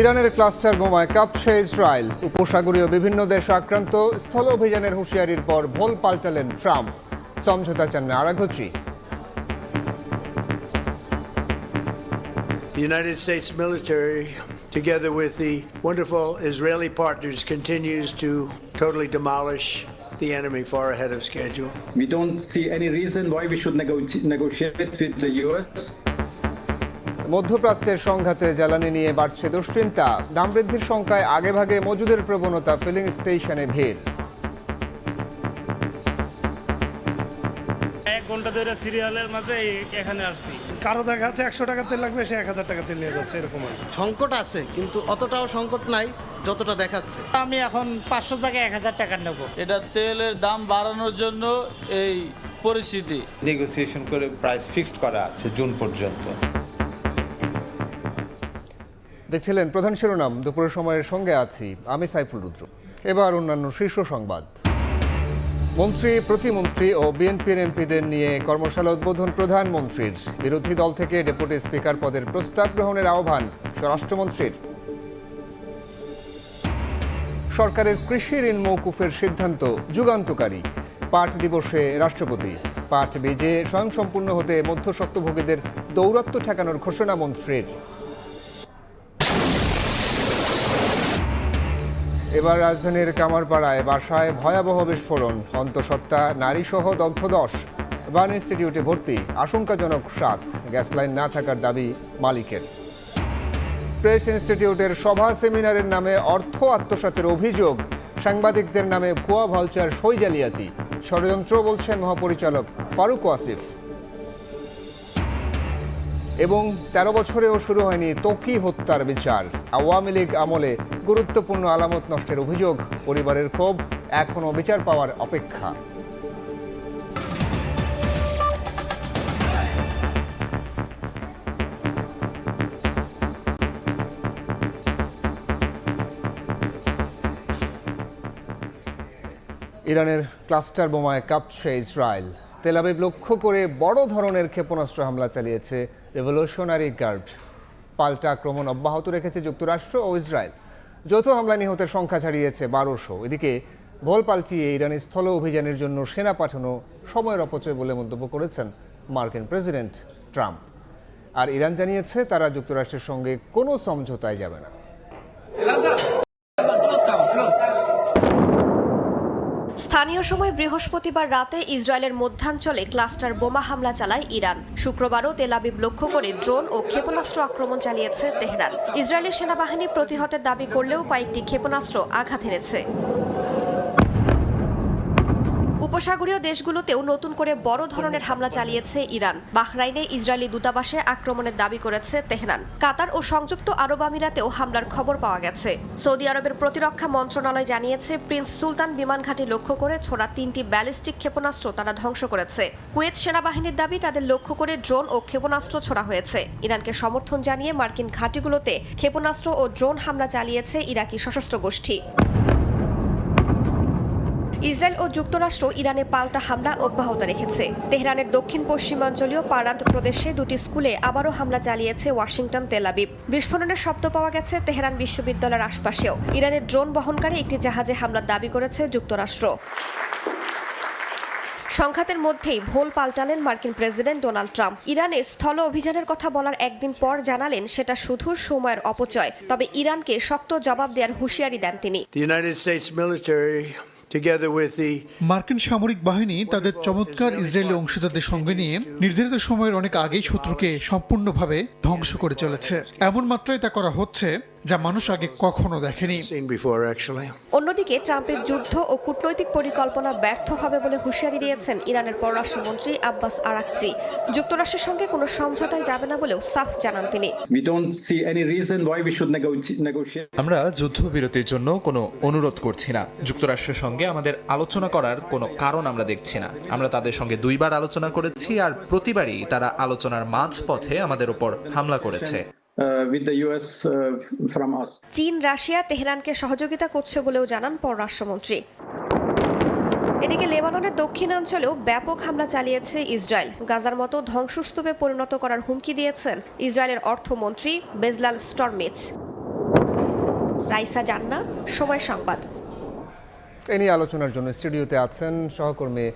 ইরানের ক্লাস্টার বোমায় কাঁপছে ইসরায়েল। উপসাগরীয় বিভিন্ন দেশ আক্রান্ত। স্থল অভিযানের হুঁশিয়ারির পর ভোল পাল্টালেন ট্রাম্প। সমঝোতা চান Araghchi. The United States military, together with the wonderful Israeli partners, continues to totally demolish the enemy far ahead of schedule. We don't see any reason why we should negotiate with the US. মধ্যপ্রাচ্যের সংঘাতে জ্বালানি নিয়ে বাড়ছে দুশ্চিন্তা। দাম বৃদ্ধির শঙ্কায় আগেভাগে মজুদের প্রবণতা। ফিলিং স্টেশনে ভিড়। এক ঘন্টা ধরে সিরিয়ালের মাঝে এখানে আসছি। কারো দেখা যাচ্ছে 100 টাকা তেল লাগবে, সে 1000 টাকা তেল নিয়ে যাচ্ছে, এরকম সংকট আছে, কিন্তু অতটাও সংকট নাই যতটা দেখাচ্ছে। আমি এখন 500 জায়গায় 1000 টাকা নেব। এটা তেলের দাম বাড়ানোর জন্য এই পরিস্থিতি। নেগোসিয়েশন করে প্রাইস ফিক্সড করা আছে জুন পর্যন্ত। দেখছিলেন প্রধান শিরোনাম। দুপুরের সময়ের সঙ্গে আছি আমি সাইফুল রুদ্র। এবার অন্যান্য শীর্ষ সংবাদ। মন্ত্রী, প্রতিমন্ত্রী ও বিএনপির এমপিদের নিয়ে কর্মশালা উদ্বোধন প্রধানমন্ত্রীর। বিরোধী দল থেকে ডেপুটি স্পিকার পদের প্রস্তাব গ্রহণের আহ্বান স্বরাষ্ট্রমন্ত্রীর। সরকারের কৃষি ঋণ মওকুফের সিদ্ধান্ত যুগান্তকারী। পাট দিবসে রাষ্ট্রপতি। পাট বীজে স্বয়ংসম্পূর্ণ হতে মধ্যস্বত্বভোগীদের দৌরাত্ম্য ঠেকানোর ঘোষণা মন্ত্রীর। এবার রাজধানীর কামারপাড়ায় বাসায় ভয়াবহ বিস্ফোরণ। অন্তঃসত্ত্বা নারীসহ দগ্ধ 10। বার্ন ইনস্টিটিউটে ভর্তি, আশঙ্কাজনক 7। গ্যাস লাইন না থাকার দাবি মালিকের। প্রেস ইনস্টিটিউটের সভা সেমিনারের নামে অর্থ আত্মসাতের অভিযোগ। সাংবাদিকদের নামে ভুয়া ভাউচার, সই জালিয়াতি। ষড়যন্ত্র বলছেন মহাপরিচালক ফারুক ওয়াসিফ। এবং 13 বছরেও শুরু হয়নি ত্বকী হত্যার বিচার। আওয়ামী লীগ আমলে গুরুত্বপূর্ণ আলামত নষ্টের অভিযোগ। পরিবারের ক্ষোভ, এখনও বিচার পাওয়ার অপেক্ষা। ইরানের ক্লাস্টার বোমায় কাঁপছে ইসরায়েল। তেল আবিব লক্ষ্য করে বড় ধরনের ক্ষেপণাস্ত্র হামলা চালিয়েছে রেভলিউশনারি গার্ড। পাল্টা আক্রমণ অব্যাহত রেখেছে যুক্তরাষ্ট্র ও ইসরায়েল। যৌথ হামলায় নিহতের সংখ্যা ছাড়িয়েছে 1200। এদিকে ভোল পাল্টিয়ে ইরানের স্থল অভিযানের জন্য সেনা পাঠানো সময়ের অপচয় বলে মন্তব্য করেছেন মার্কিন প্রেসিডেন্ট ট্রাম্প। আর ইরান জানিয়েছে তারা যুক্তরাষ্ট্রের সঙ্গে কোনো সমঝোতায় যাবে না। স্থানীয় সময় বৃহস্পতিবার রাতে ইসরায়েলের মধ্যাঞ্চলে ক্লাস্টার বোমা হামলা চালায় ইরান। শুক্রবারও তেল আবিব লক্ষ্য করে ড্রোন ও ক্ষেপণাস্ত্র আক্রমণ চালিয়েছে তেহরান। ইসরায়েলের সেনাবাহিনী প্রতিহতের দাবি করলেও কয়েকটি ক্ষেপণাস্ত্র আঘাত হেনেছে। উপসাগরীয় দেশগুলোতেও নতুন করে বড় ধরনের হামলা চালিয়েছে ইরান। বাহরাইনে ইসরায়েলি দূতাবাসে আক্রমণের দাবি করেছে তেহরান। কাতার ও সংযুক্ত আরব আমিরাতেও হামলার খবর পাওয়া গেছে। সৌদি আরবের প্রতিরক্ষা মন্ত্রণালয় জানিয়েছে প্রিন্স সুলতান বিমান ঘাঁটি লক্ষ্য করে ছোড়া 3টি ব্যালিস্টিক ক্ষেপণাস্ত্র তারা ধ্বংস করেছে। কুয়েত সেনাবাহিনীর দাবি তাদের লক্ষ্য করে ড্রোন ও ক্ষেপণাস্ত্র ছোড়া হয়েছে। ইরানকে সমর্থন জানিয়ে মার্কিন ঘাঁটিগুলোতে ক্ষেপণাস্ত্র ও ড্রোন হামলা চালিয়েছে ইরাকি সশস্ত্র গোষ্ঠী। ইসরায়েল ও যুক্তরাষ্ট্র ইরানে পাল্টা হামলা অব্যাহত রেখেছে। তেহরানের দক্ষিণ পশ্চিমাঞ্চলীয় পারাদ প্রদেশে 2টি স্কুলে আবারও হামলা চালিয়েছে ওয়াশিংটন, তেল আবিব। বিস্ফোরণের শব্দ পাওয়া গেছে তেহরান বিশ্ববিদ্যালয়ের আশপাশেও। ইরানের ড্রোন বহনকারী একটি জাহাজে হামলার দাবি করেছে যুক্তরাষ্ট্র। সংঘাতের মধ্যেই ভোল পাল্টালেন মার্কিন প্রেসিডেন্ট ডোনাল্ড ট্রাম্প। ইরানে স্থল অভিযানের কথা বলার একদিন পর জানালেন সেটা শুধু সময়ের অপচয়। তবে ইরানকে শক্ত জবাব দেওয়ার হুঁশিয়ারি দেন তিনি। মার্কিন সামরিক বাহিনী তাদের চমৎকার ইসরায়েলি অংশীদারদের সঙ্গে নিয়ে নির্ধারিত সময়ের অনেক আগেই শত্রুকে সম্পূর্ণভাবে ধ্বংস করে চলেছে। এমন মাত্রায় তা করা হচ্ছে যা মানুষ আগে কখনো দেখেনি। অন্যদিকে ট্রাম্পের যুদ্ধ ও কূটনৈতিক পরিকল্পনা ব্যর্থ হবে বলে হুঁশিয়ারি দিয়েছেন ইরানের পররাষ্ট্রমন্ত্রী আব্বাস আরাকচি। যুক্তরাষ্ট্রের সঙ্গে কোনো সমঝোতায় যাবে না বলেও সাফ জানান তিনি। আমরা যুদ্ধবিরতির জন্য কোনো অনুরোধ করছি না। যুক্তরাষ্ট্রের সঙ্গে আমাদের আলোচনা করার কোনো কারণ আমরা দেখছি না। আমরা তাদের সঙ্গে 2 বার আলোচনা করেছি, আর প্রতিবারই তারা আলোচনার মাঝপথে আমাদের উপর হামলা করেছে। চীন, রাশিয়া তেহরানকে সহযোগিতা করছে বলেও জানান পররাষ্ট্রমন্ত্রী। এদিকে লেবাননের দক্ষিণাঞ্চলেও ব্যাপক হামলা চালিয়েছে ইসরায়েল। গাজার মতো ধ্বংসস্তূপে পরিণত করার হুমকি দিয়েছেন ইসরায়েলের অর্থমন্ত্রী বেজলাল স্টর্মিচ। রাইসা জান্না, সময় সংবাদ। এ নিয়ে আলোচনার জন্য স্টুডিওতে আছেন সহকর্মী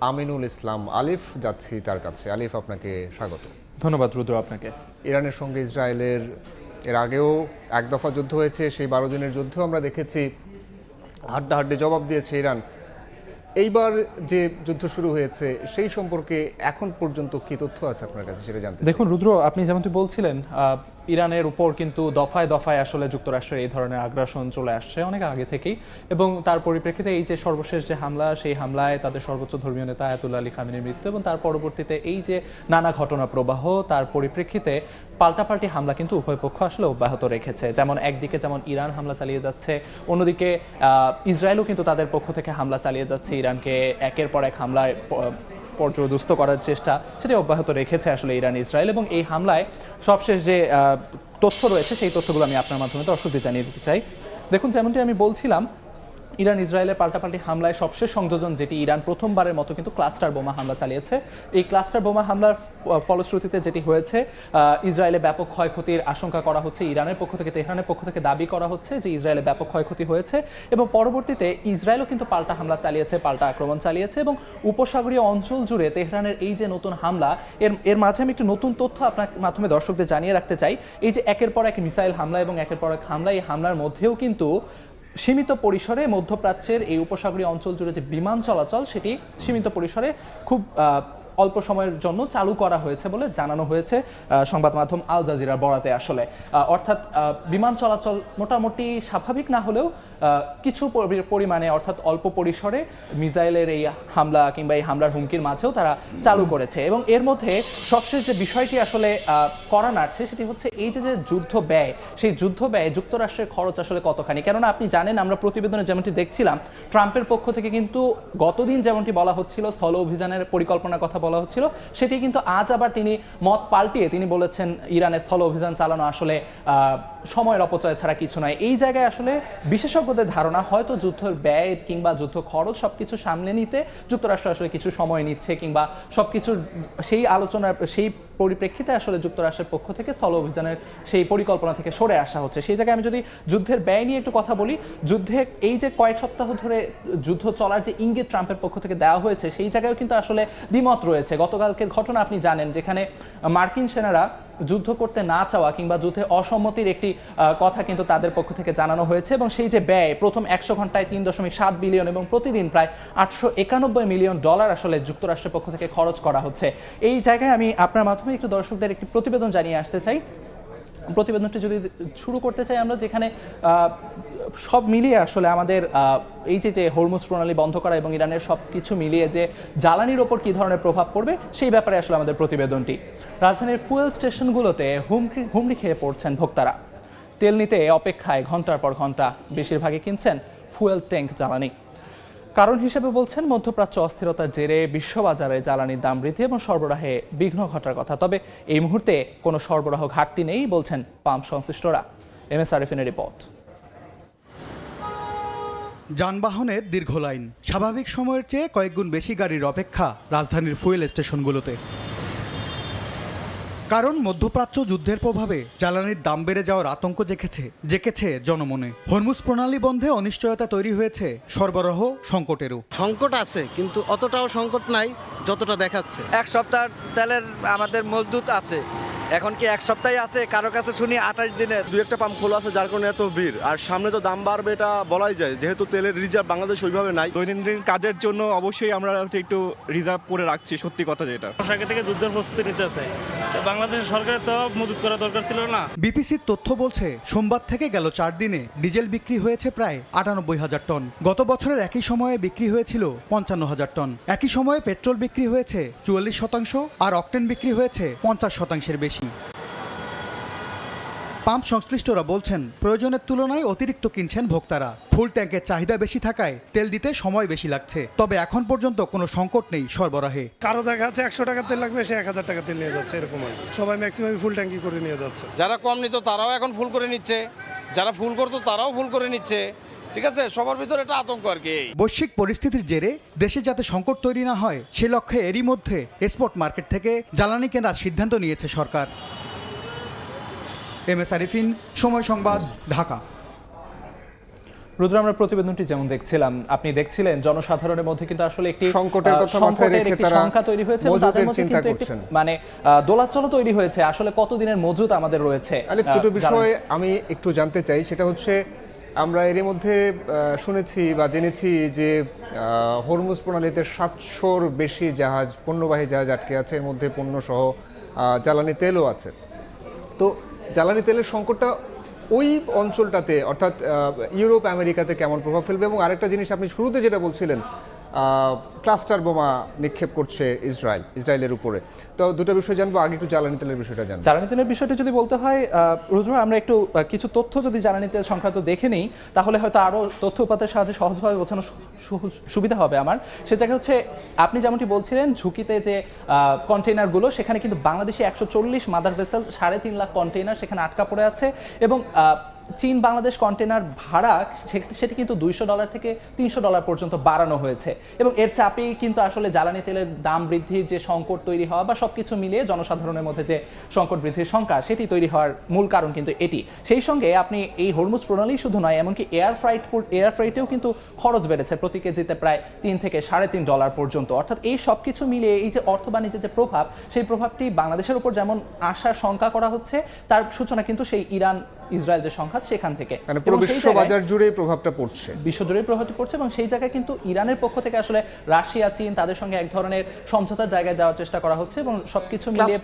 আমিনুল ইসলাম আলিফ। যাচ্ছি তার কাছে। আলিফ, আপনাকে স্বাগত। ধন্যবাদ রুদ্র আপনাকে। ইরানের সঙ্গে ইসরায়েলের এর আগেও এক দফা যুদ্ধ হয়েছে। সেই 12 দিনের যুদ্ধ আমরা দেখেছি, হাড্ডাহাড্ডি জবাব দিয়েছে ইরান। এইবার যে যুদ্ধ শুরু হয়েছে সেই সম্পর্কে এখন পর্যন্ত কি তথ্য আছে আপনার কাছে, সেটা জানতে চাই। দেখুন রুদ্র, আপনি যেমনটি বলছিলেন, ইরানের উপর কিন্তু দফায় দফায় আসলে যুক্তরাষ্ট্রের এই ধরনের আগ্রাসন চলে আসছে অনেক আগে থেকেই, এবং তার পরিপ্রেক্ষিতে এই যে সর্বশেষ যে হামলা, সেই হামলায় তাদের সর্বোচ্চ ধর্মীয় নেতা আয়াতুল্লাহ আলী খামেনির মৃত্যু, এবং তার পরবর্তীতে এই যে নানা ঘটনা প্রবাহ, তার পরিপ্রেক্ষিতে পাল্টাপাল্টি হামলা কিন্তু উভয় পক্ষ আসলে অব্যাহত রেখেছে। যেমন একদিকে যেমন ইরান হামলা চালিয়ে যাচ্ছে, অন্যদিকে ইসরায়েলও কিন্তু তাদের পক্ষ থেকে হামলা চালিয়ে যাচ্ছে, ইরানকে একের পর এক হামলায় পর্যদস্ত করার চেষ্টা সেটি অব্যাহত রেখেছে আসলে ইরান ইসরায়েল। এবং এই হামলায় সবশেষ যে তথ্য রয়েছে সেই তথ্যগুলো আমি আপনার মাধ্যমে দর্শকদের জানিয়ে দিতে চাই। দেখুন, যেমনটি আমি বলছিলাম, ইরান ইসরায়েলের পাল্টাপাল্টি হামলায় সবশেষ সংযোজন যেটি, ইরান প্রথমবারের মতো কিন্তু ক্লাস্টার বোমা হামলা চালিয়েছে। এই ক্লাস্টার বোমা হামলার ফলশ্রুতিতে যেটি হয়েছে, ইসরায়েলে ব্যাপক ক্ষয়ক্ষতির আশঙ্কা করা হচ্ছে। ইরানের পক্ষ থেকে, তেহরানের পক্ষ থেকে দাবি করা হচ্ছে যে ইসরায়েলে ব্যাপক ক্ষয়ক্ষতি হয়েছে, এবং পরবর্তীতে ইসরায়েলও কিন্তু পাল্টা হামলা চালিয়েছে, পাল্টা আক্রমণ চালিয়েছে। এবং উপসাগরীয় অঞ্চল জুড়ে তেহরানের এই যে নতুন হামলা, এর মাঝে আমি একটু নতুন তথ্য আপনার মাধ্যমে দর্শকদের জানিয়ে রাখতে চাই। এই যে একের পর এক মিসাইল হামলা এবং একের পর এক হামলা, এই হামলার মধ্যেও কিন্তু সীমিত পরিসরে মধ্যপ্রাচ্যের এই উপসাগরীয় অঞ্চল জুড়ে যে বিমান চলাচল, সেটি সীমিত পরিসরে খুব অল্প সময়ের জন্য চালু করা হয়েছে বলে জানানো হয়েছে সংবাদ মাধ্যম আল জাজিরার বরাতে। আসলে অর্থাৎ বিমান চলাচল মোটামুটি স্বাভাবিক না হলেও কিছু পরিমাণে, অর্থাৎ অল্প পরিসরে মিসাইলের এই হামলা কিংবা এই হামলার হুমকির মাঝেও তারা চালু করেছে। এবং এর মধ্যে সবশেষ যে বিষয়টি আসলে করা নাড়ছে সেটি হচ্ছে এই যে যুদ্ধ ব্যয়, সেই যুদ্ধ ব্যয় যুক্তরাষ্ট্রের খরচ আসলে কতখানি। কেননা আপনি জানেন, আমরা প্রতিবেদনে যেমনটি দেখছিলাম, ট্রাম্পের পক্ষ থেকে কিন্তু গতদিন যেমনটি বলা হচ্ছিল, স্থল অভিযানের পরিকল্পনার কথা বলা হচ্ছিল, সেটি কিন্তু আজ আবার তিনি মত পাল্টিয়ে তিনি বলেছেন ইরানে স্থল অভিযান চালানো আসলে সময়ের অপচয় ছাড়া কিছু নয়। এই জায়গায় আসলে বিশেষজ্ঞদের ধারণা, হয়তো যুদ্ধের ব্যয় কিংবা যুদ্ধ খরচ সবকিছু সামলে নিতে যুক্তরাষ্ট্র আসলে কিছু সময় নিচ্ছে, কিংবা সবকিছুর সেই আলোচনার সেই পরিপ্রেক্ষিতে আসলে যুক্তরাষ্ট্রের পক্ষ থেকে স্থল অভিযানের সেই পরিকল্পনা থেকে সরে আসা হচ্ছে। সেই জায়গায় আমি যদি যুদ্ধের ব্যয় নিয়ে একটু কথা বলি, যুদ্ধে এই যে কয়েক সপ্তাহ ধরে যুদ্ধ চলার যে ইঙ্গিত ট্রাম্পের পক্ষ থেকে দেওয়া হয়েছে, সেই জায়গায় কিন্তু আসলে দ্বিমত রয়েছে। গতকালকের ঘটনা আপনি জানেন, যেখানে মার্কিন সেনারা যুদ্ধ করতে না চাওয়া কিংবা যুদ্ধে অসম্মতির একটি কথা কিন্তু তাদের পক্ষ থেকে জানানো হয়েছে, এবং সেই যে ব্যয়, প্রথম 100 ঘন্টায় 3.7 বিলিয়ন এবং প্রতিদিন প্রায় $891 মিলিয়ন আসলে যুক্তরাষ্ট্রের পক্ষ থেকে খরচ করা হচ্ছে। এই জায়গায় আমি আপনার মাধ্যমে একটু দর্শকদের একটি প্রতিবেদন জানিয়ে আসতে চাই। প্রতিবেদনটি যদি শুরু করতে চাই আমরা, যেখানে সব মিলিয়ে আসলে আমাদের এই যে হরমুজ প্রণালী বন্ধ করা এবং ইরানের সব কিছু মিলিয়ে যে জ্বালানির ওপর কী ধরনের প্রভাব পড়বে সেই ব্যাপারে আসলে আমাদের প্রতিবেদনটি। রাজধানীর ফুয়েল স্টেশনগুলোতে হুমড়ি খেয়ে পড়ছেন ভোক্তারা। তেল নিতে অপেক্ষায় ঘন্টার পর ঘন্টা, বেশিরভাগই কিনছেন ফুয়েল ট্যাঙ্ক জ্বালানি। কারণ হিসেবে বলছেন মধ্যপ্রাচ্য অস্থিরতার জেরে বিশ্ববাজারে জ্বালানির দাম বৃদ্ধি এবং সরবরাহে বিঘ্ন ঘটার কথা। তবে এই মুহূর্তে কোনো সরবরাহ ঘাটতি নেই বলছেন পাম্প সংশ্লিষ্টরা। MS আরিফিনের রিপোর্ট। যানবাহনের দীর্ঘ লাইন, স্বাভাবিক সময়ের চেয়ে কয়েকগুণ বেশি গাড়ির অপেক্ষা রাজধানীর ফুয়েল স্টেশনগুলোতে। কারণ মধ্যপ্রাচ্য যুদ্ধের প্রভাবে জ্বালানির দাম বেড়ে যাওয়ার আতঙ্ক জেকেছে জনমনে। হরমুজ প্রণালী বন্ধে অনিশ্চয়তা তৈরি হয়েছে সরবরাহ সংকটেরও। সংকট আছে, কিন্তু অতটাও সংকট নাই যতটা দেখাচ্ছে। এক সপ্তাহ তেলের আমাদের মজদুত আছে, এখন কি এক সপ্তাহে আছে, কারো কাছে শুনি 28 দিনে। 2-1টা পাম্প খোলা আছে, যার কারণে এত ভিড়। আর সামনে তো দাম বাড়বে, এটা বলাই যায়, যেহেতু তেলের রিজার্ভ বাংলাদেশ ওইভাবে নাই। দৈনন্দিন কাজের জন্য অবশ্যই আমরা একটু রিজার্ভ করে রাখছি, সত্যি কথা যেটা। আগে থেকে যুদ্ধের প্রস্তুতি নিতে চাই, বাংলাদেশের সরকারের তো মজুত করা দরকার ছিল না। বিপিসির তথ্য বলছে, সোমবার থেকে গেল 4 দিনে ডিজেল বিক্রি হয়েছে প্রায় 98,000 টন। গত বছরের একই সময়ে বিক্রি হয়েছিল 55,000 টন। একই সময়ে পেট্রোল বিক্রি হয়েছে 44%, আর অকটেন বিক্রি হয়েছে 50%-এর বেশি। পাম্প সংশ্লিষ্টরা বলছেন, প্রয়োজনের তুলনায় অতিরিক্ত কিনছেন ভোক্তারা। ফুল ট্যাঙ্কের চাহিদা বেশি থাকায় তেল দিতে সময় বেশি লাগছে। তবে এখন পর্যন্ত কোনো সংকট নেই সরবরাহে। কারো দেখা যাচ্ছে 100 টাকা তেল লাগবে, সে 1000 টাকা তেল নিয়ে যাচ্ছে, এরকম আর সবাই ম্যাক্সিমাম ফুল ট্যাঙ্কি করে নিয়ে যাচ্ছে। যারা কম নিত তারাও এখন ফুল করে নিচ্ছে, যারা ফুল করতো তারাও ফুল করে নিচ্ছে। ঠিক আছে, সবার ভিতরে একটা আতঙ্ক আর কি। বৈশ্বিক পরিস্থিতির জেরে দেশে যাতে সংকট তৈরি না হয় সে লক্ষ্যে এরই মধ্যে স্পট মার্কেট থেকে জ্বালানি কেনার সিদ্ধান্ত নিয়েছে সরকার। MS আরিফিন, সময় সংবাদ, ঢাকা। রুদ্র, আমরা প্রতিবেদনটি যেমন দেখছিলাম, আপনি দেখছিলেন জনসাধারণের মধ্যে কিন্তু আসলে একটি সংকটের কথা মাথায় রেখে তারা সংখ্যা তৈরি হয়েছে এবং তাদের মধ্যে কিন্তু একটি মানে দোলাচল তৈরি হয়েছে আসলে কতদিনের মজুদ আমাদের রয়েছে। আলিফ, দুটো বিষয় আমি একটু জানতে চাই, সেটা হচ্ছে আমরা এর মধ্যে শুনেছি বা জেনেছি যে হরমুজ প্রণালীতে 700-র বেশি জাহাজ, পণ্যবাহী জাহাজ আটকে আছে, এর মধ্যে পণ্য সহ জ্বালানি তেলও আছে। তো জ্বালানি তেলের সংকটটা ওই অঞ্চলটাতে অর্থাৎ ইউরোপ আমেরিকাতে কেমন প্রভাব ফেলবে? এবং আরেকটা জিনিস আপনি শুরুতে যেটা বলছিলেন, ক্লাস্টার বোমা নিক্ষেপ করছে ইসরায়েলের উপরে, তো দুটো বিষয় জানবো। আগে একটু জ্বালানি তেলের বিষয়টা জানবো। জ্বালানি তেলের বিষয়টা যদি বলতে হয় রুদ্র, আমরা একটু কিছু তথ্য যদি জ্বালানি তেল সংক্রান্ত দেখে নিই তাহলে হয়তো আরও তথ্য উপাত্তের সাহায্যে সহজভাবে বোঝানো সুবিধা হবে আমার। সে জায়গায় হচ্ছে আপনি যেমনটি বলছিলেন ঝুঁকিতে যে কন্টেইনারগুলো, সেখানে কিন্তু বাংলাদেশে 140 মাদার ভেসেল 3.5 লাখ কন্টেইনার সেখানে আটকা পড়ে আছে এবং চীন বাংলাদেশ কন্টেনার ভাড়া সেটি কিন্তু $200 থেকে $300 পর্যন্ত বাড়ানো হয়েছে এবং এর চাপেই কিন্তু আসলে জ্বালানি তেলের দাম বৃদ্ধির যে সংকট তৈরি হওয়া বা সবকিছু মিলিয়ে জনসাধারণের মধ্যে যে সংকট বৃদ্ধির সংখ্যা সেটি তৈরি হওয়ার মূল কারণ কিন্তু এটি। সেই সঙ্গে আপনি এই হরমুজ প্রণালী শুধু নয়, এমনকি এয়ার ফ্রাইটেও কিন্তু খরচ বেড়েছে প্রতি কেজিতে প্রায় $3 থেকে $3.5 পর্যন্ত। অর্থাৎ এই সব কিছু মিলিয়ে এই যে অর্থ বাণিজ্যের যে প্রভাব, সেই প্রভাবটি বাংলাদেশের উপর যেমন আশার শঙ্কা করা হচ্ছে, তার সূচনা কিন্তু সেই ইসরায়েল যে সংঘাত সেখান থেকে বিশ্ব বাজার জুড়ে প্রভাবটা পড়ছে, বিশ্বজুড়ে প্রভাবটি পড়ছে এবং সেই জায়গায় কিন্তু ইরানের পক্ষ থেকে আসলে রাশিয়া, চীন তাদের সঙ্গে এক ধরনের সমঝোতার জায়গায় যাওয়ার চেষ্টা করা হচ্ছে এবং সবকিছু মিলিয়ে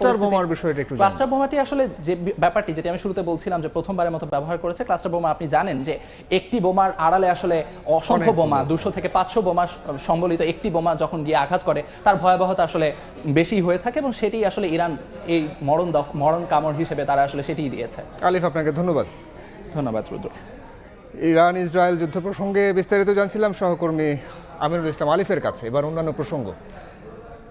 ক্লাস্টার বোমাটি আসলে যে ব্যাপারটি যেটা আমি শুরুতে বলছিলাম যে প্রথমবারের মতো ব্যবহার করেছে ক্লাস্টার বোমা। আপনি জানেন যে একটি বোমার আড়ালে আসলে অসংখ্য বোমা, 200 থেকে 500 বোমা সম্বলিত একটি বোমা যখন গিয়ে আঘাত করে তার ভয়াবহতা আসলে বেশি হয়ে থাকে এবং সেটি আসলে ইরান এই মরণ কামড় হিসেবে তারা আসলে সেটিই দিয়েছে। আলিফ, আপনাকে ধন্যবাদ। রুদ্র। ইরান ইসরায়েল যুদ্ধ প্রসঙ্গে বিস্তারিত জানছিলাম সহকর্মী আমিনুল ইসলাম আলিফের কাছে। এবার অন্যান্য প্রসঙ্গ।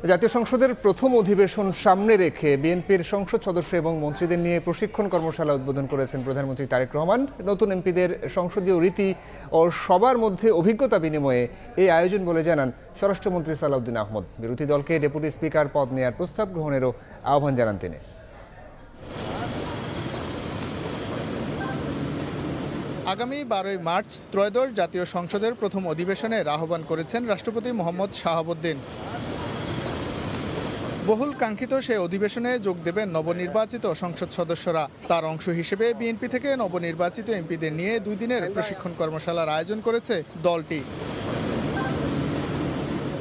জাতীয় সংসদের প্রথম অধিবেশন সামনে রেখে বিএনপির সংসদ সদস্য এবং মন্ত্রীদের নিয়ে প্রশিক্ষণ কর্মশালা উদ্বোধন করেছেন প্রধানমন্ত্রী তারেক রহমান। নতুন এমপিদের সংসদীয় রীতি ও সবার মধ্যে অভিজ্ঞতা বিনিময়ে এই আয়োজন বলে জানান স্বরাষ্ট্রমন্ত্রী সালাউদ্দিন আহমদ। বিরোধী দলকে ডেপুটি স্পিকার পদ নেওয়ার প্রস্তাব গ্রহণেরও আহ্বান জানান তিনি। আগামী 12 মার্চ ত্রয়োদশ জাতীয় সংসদের প্রথম অধিবেশনের আহ্বান করেছেন রাষ্ট্রপতি মোহাম্মদ শাহাবুদ্দিন। বহুল কাঙ্ক্ষিত সেই অধিবেশনে যোগ দেবেন নবনির্বাচিত সংসদ সদস্যরা। তার অংশ হিসেবে বিএনপি থেকে নবনির্বাচিত এমপিদের নিয়ে 2 দিনের প্রশিক্ষণ কর্মশালার আয়োজন করেছে দলটি।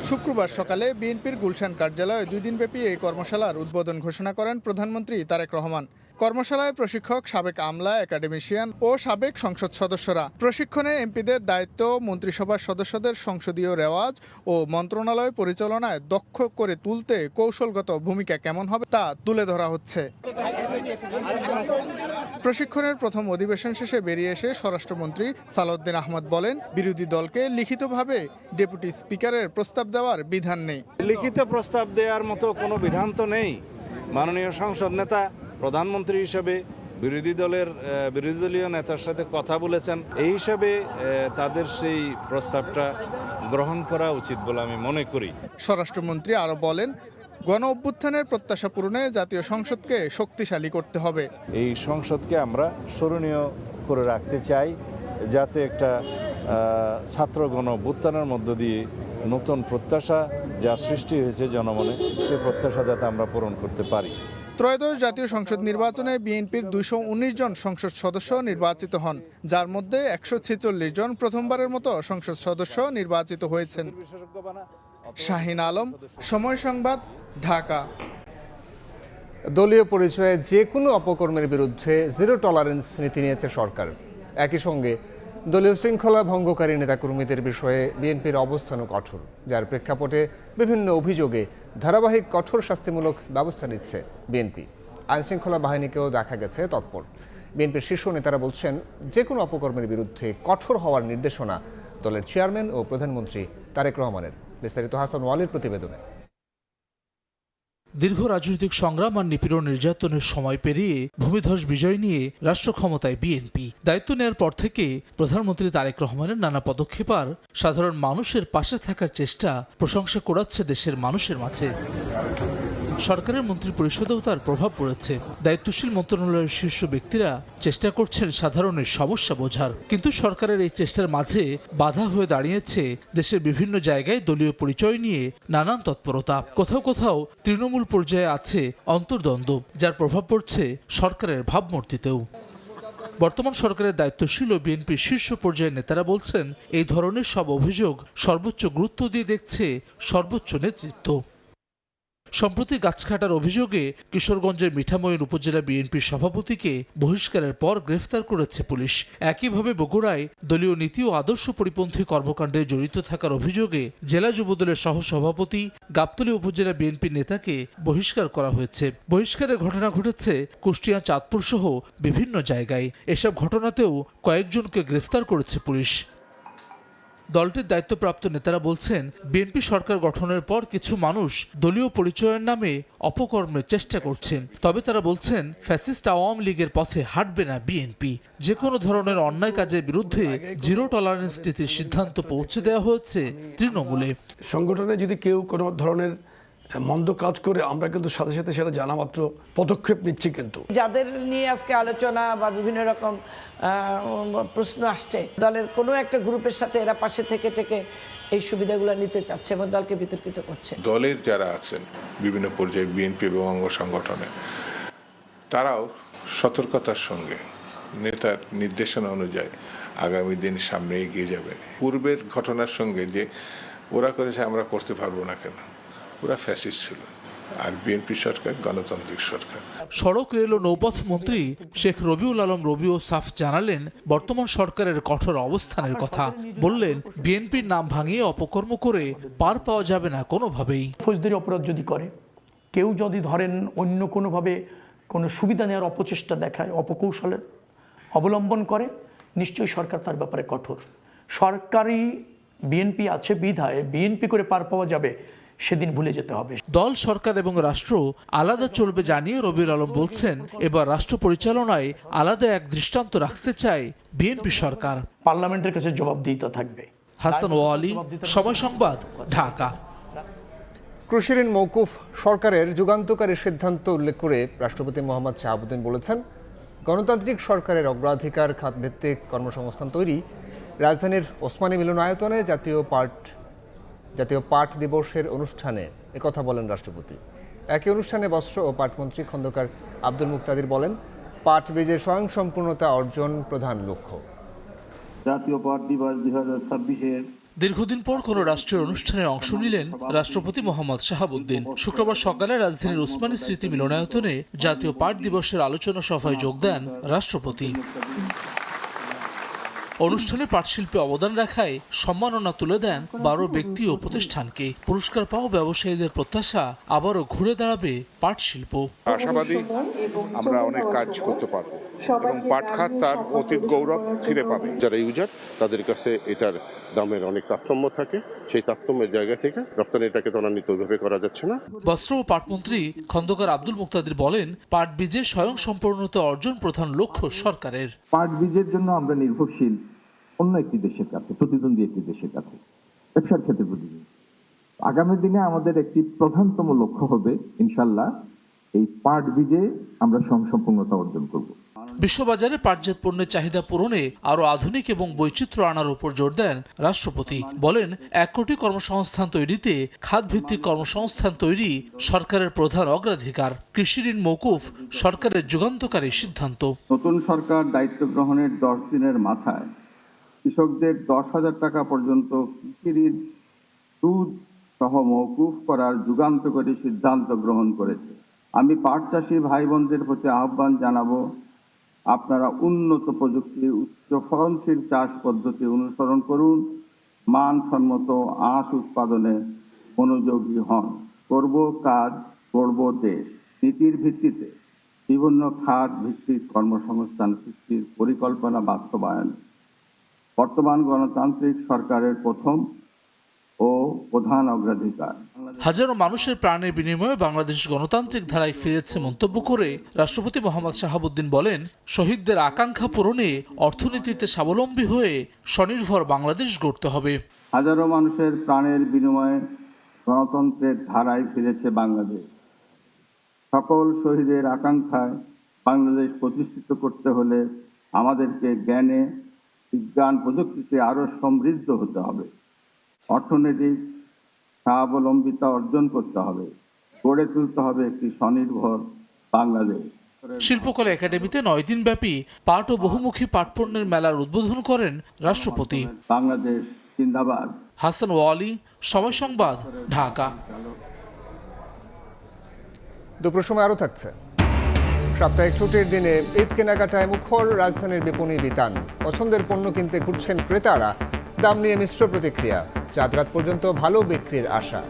শুক্রবার সকালে বিএনপির গুলশান কার্যালয়ে 2 দিনব্যাপী এই কর্মশালার উদ্বোধন ঘোষণা করেন প্রধানমন্ত্রী তারেক রহমান। কর্মশালায় প্রশিক্ষক, সাবেক আমলা, একাডেমিশিয়ান ও সাবেক সংসদ সদস্যরা। প্রশিক্ষণে এমপিদের দায়িত্ব, মন্ত্রিসভার সদস্যদের সংসদীয় রেওয়াজ ও মন্ত্রণালয় পরিচালনায় দক্ষ করে তুলতে কৌশলগত ভূমিকা কেমন হবে তা তুলে ধরা হচ্ছে। প্রশিক্ষণের প্রথম অধিবেশন শেষে বেরিয়ে এসে স্বরাষ্ট্রমন্ত্রী সালাউদ্দিন আহমদ বলেন, বিরোধী দলকে লিখিতভাবে ডেপুটি স্পিকারের প্রস্তাব দেওয়ার বিধান নেই। লিখিত প্রস্তাব দেওয়ার মতো কোনো বিধান তো নেই। মাননীয় সংসদ নেতা প্রধানমন্ত্রী হিসেবে বিরোধী দলীয় নেতার সাথে কথা বলেছেন, এই হিসাবে তাদের সেই প্রস্তাবটা গ্রহণ করা উচিত বলে আমি মনে করি। স্বরাষ্ট্রমন্ত্রী আরও বলেন, গণ অভ্যুত্থানের প্রত্যাশা পূরণে জাতীয় সংসদকে শক্তিশালী করতে হবে। এই সংসদকে আমরা স্মরণীয় করে রাখতে চাই, যাতে একটা ছাত্র গণ অভ্যুত্থানের মধ্য দিয়ে নতুন প্রত্যাশা যা সৃষ্টি হয়েছে জনমনে, সেই প্রত্যাশা যাতে আমরা পূরণ করতে পারি। ত্রয়োদশ জাতীয় সংসদ নির্বাচনে বিএনপির 219 জন সংসদ সদস্য নির্বাচিত হন, যার মধ্যে 146 জন প্রথমবারের মতো সংসদ সদস্য নির্বাচিত হয়েছেন। শাহিন আলম, সময় সংবাদ, ঢাকা। দলীয় পরিচয়ে যে কোনো অপকর্মের বিরুদ্ধে জিরো টলারেন্স নীতি নিয়েছে সরকার। একই সঙ্গে দলীয় শৃঙ্খলা ভঙ্গকারী নেতাকর্মীদের বিষয়ে বিএনপির অবস্থানও কঠোর, যার প্রেক্ষাপটে বিভিন্ন অভিযোগে ধারাবাহিক কঠোর শাস্তিমূলক ব্যবস্থা নিচ্ছে বিএনপি। আইনশৃঙ্খলা বাহিনীকেও দেখা গেছে তৎপর। বিএনপির শীর্ষ নেতারা বলছেন, যে কোনো অপকর্মের বিরুদ্ধে কঠোর হওয়ার নির্দেশনা দলের চেয়ারম্যান ও প্রধানমন্ত্রী তারেক রহমানের। বিস্তারিত হাসান ওয়ালির প্রতিবেদনে। দীর্ঘ রাজনৈতিক সংগ্রাম আর নিপীড়ন নির্যাতনের সময় পেরিয়ে ভূমিধস বিজয় নিয়ে রাষ্ট্র ক্ষমতায় বিএনপি। দায়িত্ব নেওয়ার পর থেকে প্রধানমন্ত্রী তারেক রহমানের নানা পদক্ষেপ আর সাধারণ মানুষের পাশে থাকার চেষ্টা প্রশংসা কুড়াচ্ছে দেশের মানুষের মাঝে। সরকারের মন্ত্রী পরিষদেও তার প্রভাব পড়েছে। দায়িত্বশীল মন্ত্রণালয়ের শীর্ষ ব্যক্তিরা চেষ্টা করছেন সাধারণের সমস্যা বোঝার, কিন্তু সরকারের এই চেষ্টার মাঝে বাধা হয়ে দাঁড়িয়েছে দেশের বিভিন্ন জায়গায় দলীয় পরিচয় নিয়ে নানান তৎপরতা। কোথাও কোথাও তৃণমূল পর্যায়ে আছে অন্তর্দ্বন্দ্ব, যার প্রভাব পড়ছে সরকারের ভাবমূর্তিতেও। বর্তমান সরকারের দায়িত্বশীল ও বিএনপির শীর্ষ পর্যায়ের নেতারা বলছেন, এই ধরনের সব অভিযোগ সর্বোচ্চ গুরুত্ব দিয়ে দেখছে সর্বোচ্চ নেতৃত্ব। সম্প্রতি গাছ কাটার অভিযোগে কিশোরগঞ্জের মিঠামইন উপজেলা বিএনপির সভাপতিকে বহিষ্কারের পর গ্রেফতার করেছে পুলিশ। একইভাবে বগুড়ায় দলীয় নীতি ও আদর্শ পরিপন্থী কর্মকাণ্ডে জড়িত থাকার অভিযোগে জেলা যুবদলের সহসভাপতি গাবতলী উপজেলা বিএনপির নেতাকে বহিষ্কার করা হয়েছে। বহিষ্কারের ঘটনা ঘটেছে কুষ্টিয়া, চাঁদপুর সহ বিভিন্ন জায়গায়। এসব ঘটনাতেও কয়েকজনকে গ্রেফতার করেছে পুলিশ। দলটির দায়িত্বপ্রাপ্ত নেতারা বলছেন, বিএনপি সরকার গঠনের পর কিছু মানুষ দলীয় পরিচয়ের নামে অপকর্মের চেষ্টা করছেন। তবে তারা বলছেন, ফ্যাসিস্ট আওয়ামী লীগের পথে হাঁটবে না বিএনপি। যে কোনো ধরনের অন্যায় কাজের বিরুদ্ধে জিরো টলারেন্স নীতির সিদ্ধান্ত পৌঁছে দেওয়া হয়েছে তৃণমূলে। সংগঠনে যদি কেউ কোনো ধরনের মন্দ কাজ করে, আমরা কিন্তু সাথে সাথে সেটা জানা মাত্র পদক্ষেপ নিচ্ছি। কিন্তু যাদের নিয়ে আজকে আলোচনা বা বিভিন্ন রকম প্রশ্ন আসছে, দলের কোনো একটা গ্রুপের সাথে এরা পাশে থেকে এই সুবিধাগুলো নিতে চাচ্ছে এবং দলকে বিতর্কিত করছে। দলের যারা আছেন বিভিন্ন পর্যায়ে বিএনপি এবং অঙ্গ সংগঠনে, তারাও সতর্কতার সঙ্গে নেতার নির্দেশনা অনুযায়ী আগামী দিন সামনে এগিয়ে যাবেন। পূর্বের ঘটনার সঙ্গে যে ওরা করেছে আমরা করতে পারবো না কেন, ওরা ফ্যাসিস্ট ছিল, আর বিএনপি সরকার গণতান্ত্রিক সরকার। সড়ক, রেল ও নৌপথ মন্ত্রী শেখ রবিউল আলম রবিও সাফ জানালেন বর্তমান সরকারের কঠোর অবস্থানের কথা। বললেন, বিএনপির নাম ভাঙিয়ে অপকর্ম করে পার পাওয়া যাবে না কোনোভাবেই। ফৌজদারি অপরাধ যদি করে, কেউ যদি ধরেন অন্য কোনোভাবে কোনো সুবিধা নেওয়ার অপচেষ্টা দেখায়, অপকৌশলের অবলম্বন করে, নিশ্চয়ই সরকার তার ব্যাপারে কঠোর। সরকারি বিএনপি আছে বিধায় বিএনপি করে পার পাওয়া যাবে, সেদিন ভুলে যেতে হবে। দল, সরকার এবং রাষ্ট্র আলাদা চলবে জানিয়ে রবিউল আলম বলছেন, এবার রাষ্ট্র পরিচালনায় আলাদা এক দৃষ্টান্ত রাখতে চায় বিএনপি সরকার। পার্লামেন্টের কাছে জবাবদিহিতা থাকবে। হাসান ওয়ালি, সময় সংবাদ, ঢাকা। কৃষি ঋণ মওকুফ সরকারের যুগান্তকারী সিদ্ধান্ত উল্লেখ করে রাষ্ট্রপতি মোহাম্মদ শাহাবুদ্দিন বলেছেন, গণতান্ত্রিক সরকারের অগ্রাধিকার খাতভিত্তিক কর্মসংস্থান তৈরি। রাজধানীর ওসমানী মিলনায়তনে জাতীয় পাট দিবসের অনুষ্ঠানে একথা বলেন রাষ্ট্রপতি। একই অনুষ্ঠানে বস্ত্র ও পাটমন্ত্রী খন্দকার আব্দুল মুক্তাদির বলেন, পাট বীজের স্বয়ংসম্পূর্ণতা অর্জন প্রধান লক্ষ্য। জাতীয় পাট দিবস 2026-এর দীর্ঘদিন পর কোনো রাষ্ট্রীয় অনুষ্ঠানে অংশ নিলেন রাষ্ট্রপতি মোহাম্মদ শাহাবুদ্দিন। শুক্রবার সকালে রাজধানীর ওসমানী স্মৃতি মিলনায়তনে জাতীয় পাট দিবসের আলোচনা সভায় যোগ দেন রাষ্ট্রপতি। অনুষ্ঠানে পাটশিল্পে অবদান রাখায় সম্মাননা তুলে দেন 12 ব্যক্তি ও প্রতিষ্ঠানকে। পুরস্কার পাওয়া ব্যবসায়ীদের প্রত্যাশা আবারও ঘুরে দাঁড়াবে পাট শিল্প। আশাবাদী আমরা অনেক কাজ করতে পারবো এবং পাট খাত তার অতীত গৌরব ফিরে পাবে। যারা ইউজার, তাদের কাছে এটার দামের অনেক তারতম্য থাকে, সেই তারতম্যের জায়গা থেকে রপ্তানিটাকে ত্বরান্বিত ওইভাবে করা যাচ্ছে না। বস্ত্র ও পাটমন্ত্রী খন্দকার আব্দুল মুক্তাদির বলেন, পাট বীজের স্বয়ংসম্পূর্ণতা অর্জন প্রধান লক্ষ্য সরকারের। পাট বীজের জন্য আমরা নির্ভরশীল অন্য একটি দেশের কাছে, প্রতিদ্বন্দ্বী একটি দেশের কাছে, ব্যবসার ক্ষেত্রে প্রতিদ্বন্দ্বী। আগামী দিনে আমাদের একটি প্রধানতম লক্ষ্য হবে ইনশাল্লাহ এই পাট বীজে আমরা স্বয়ংসম্পূর্ণতা অর্জন করব। বিশ্ববাজারে পাটজাত পণ্যের চাহিদা পূরণে আরো আধুনিক এবং বৈচিত্র্য আনার উপর জোর দেন রাষ্ট্রপতি। বলেন, 1 কোটি কর্মসংস্থান তৈরিতে খাতভিত্তিক কর্মসংস্থান তৈরি সরকারের প্রধান অগ্রাধিকার। কৃষি ঋণ মওকুফ সরকারের যুগান্তকারী সিদ্ধান্ত। নতুন সরকার দায়িত্ব গ্রহণের 10 দিনের মাথায় কৃষকদের 10,000 টাকা পর্যন্ত কৃষি ঋণ সুদ সহ মওকুফ করার যুগান্তকারী সিদ্ধান্ত গ্রহণ করেছে। আমি পাট চাষী ভাই বোনদের প্রতি আহ্বান জানাবো, আপনারা উন্নত প্রযুক্তি, উচ্চ ফলনশীল চাষ পদ্ধতি অনুসরণ করুন, মানসম্মত আঁশ উৎপাদনে মনোযোগী হন। করব কাজ, গড়ব দেশ নীতির ভিত্তিতে বিভিন্ন খাত ভিত্তিক কর্মসংস্থান সৃষ্টির পরিকল্পনা বাস্তবায়ন বর্তমান গণতান্ত্রিক সরকারের প্রথম ও প্রধান অগ্রাধিকার। হাজারো মানুষের প্রাণের বিনিময়ে বাংলাদেশ গণতান্ত্রিক ধারায় ফিরেছে মন্তব্য করে রাষ্ট্রপতি মোহাম্মদ শাহাবুদ্দিন বলেন, শহীদদের আকাঙ্ক্ষা পূরণে অর্থনীতিতে স্বাবলম্বী হয়ে স্বনির্ভর বাংলাদেশ গড়তে হবে। হাজারো মানুষের প্রাণের বিনিময়ে গণতন্ত্রের ধারায় ফিরেছে বাংলাদেশ। সকল শহীদের আকাঙ্ক্ষায় বাংলাদেশ প্রতিষ্ঠিত করতে হলে আমাদেরকে জ্ঞানে, বিজ্ঞান, প্রযুক্তিতে আরও সমৃদ্ধ হতে হবে। অর্থনৈতিক স্বাবলম্বিতা অর্জন করতে হবে। গড়ে তুলতে হবে একটি স্বনির্ভর বাংলাদেশ। শিল্পকলা একাডেমিতে 9 দিন ব্যাপী পাট ও বহুমুখী পাটপণ্যের মেলার উদ্বোধন করেন রাষ্ট্রপতি। বাংলাদেশ জিন্দাবাদ। হাসান ওয়ালি, সময় সংবাদ, ঢাকা। দুপুর সময় আরও থাকছে। সাপ্তাহিক ছুটির দিনে ঈদ কেনাকাটায় মুখর রাজধানীর বিপণী বিতান। পছন্দের পণ্য কিনতে ঘুরছেন ক্রেতারা। দাম নিয়ে মিশ্র প্রতিক্রিয়া। চাঁদ রাত পর্যন্ত ভালো বিক্রির আশা।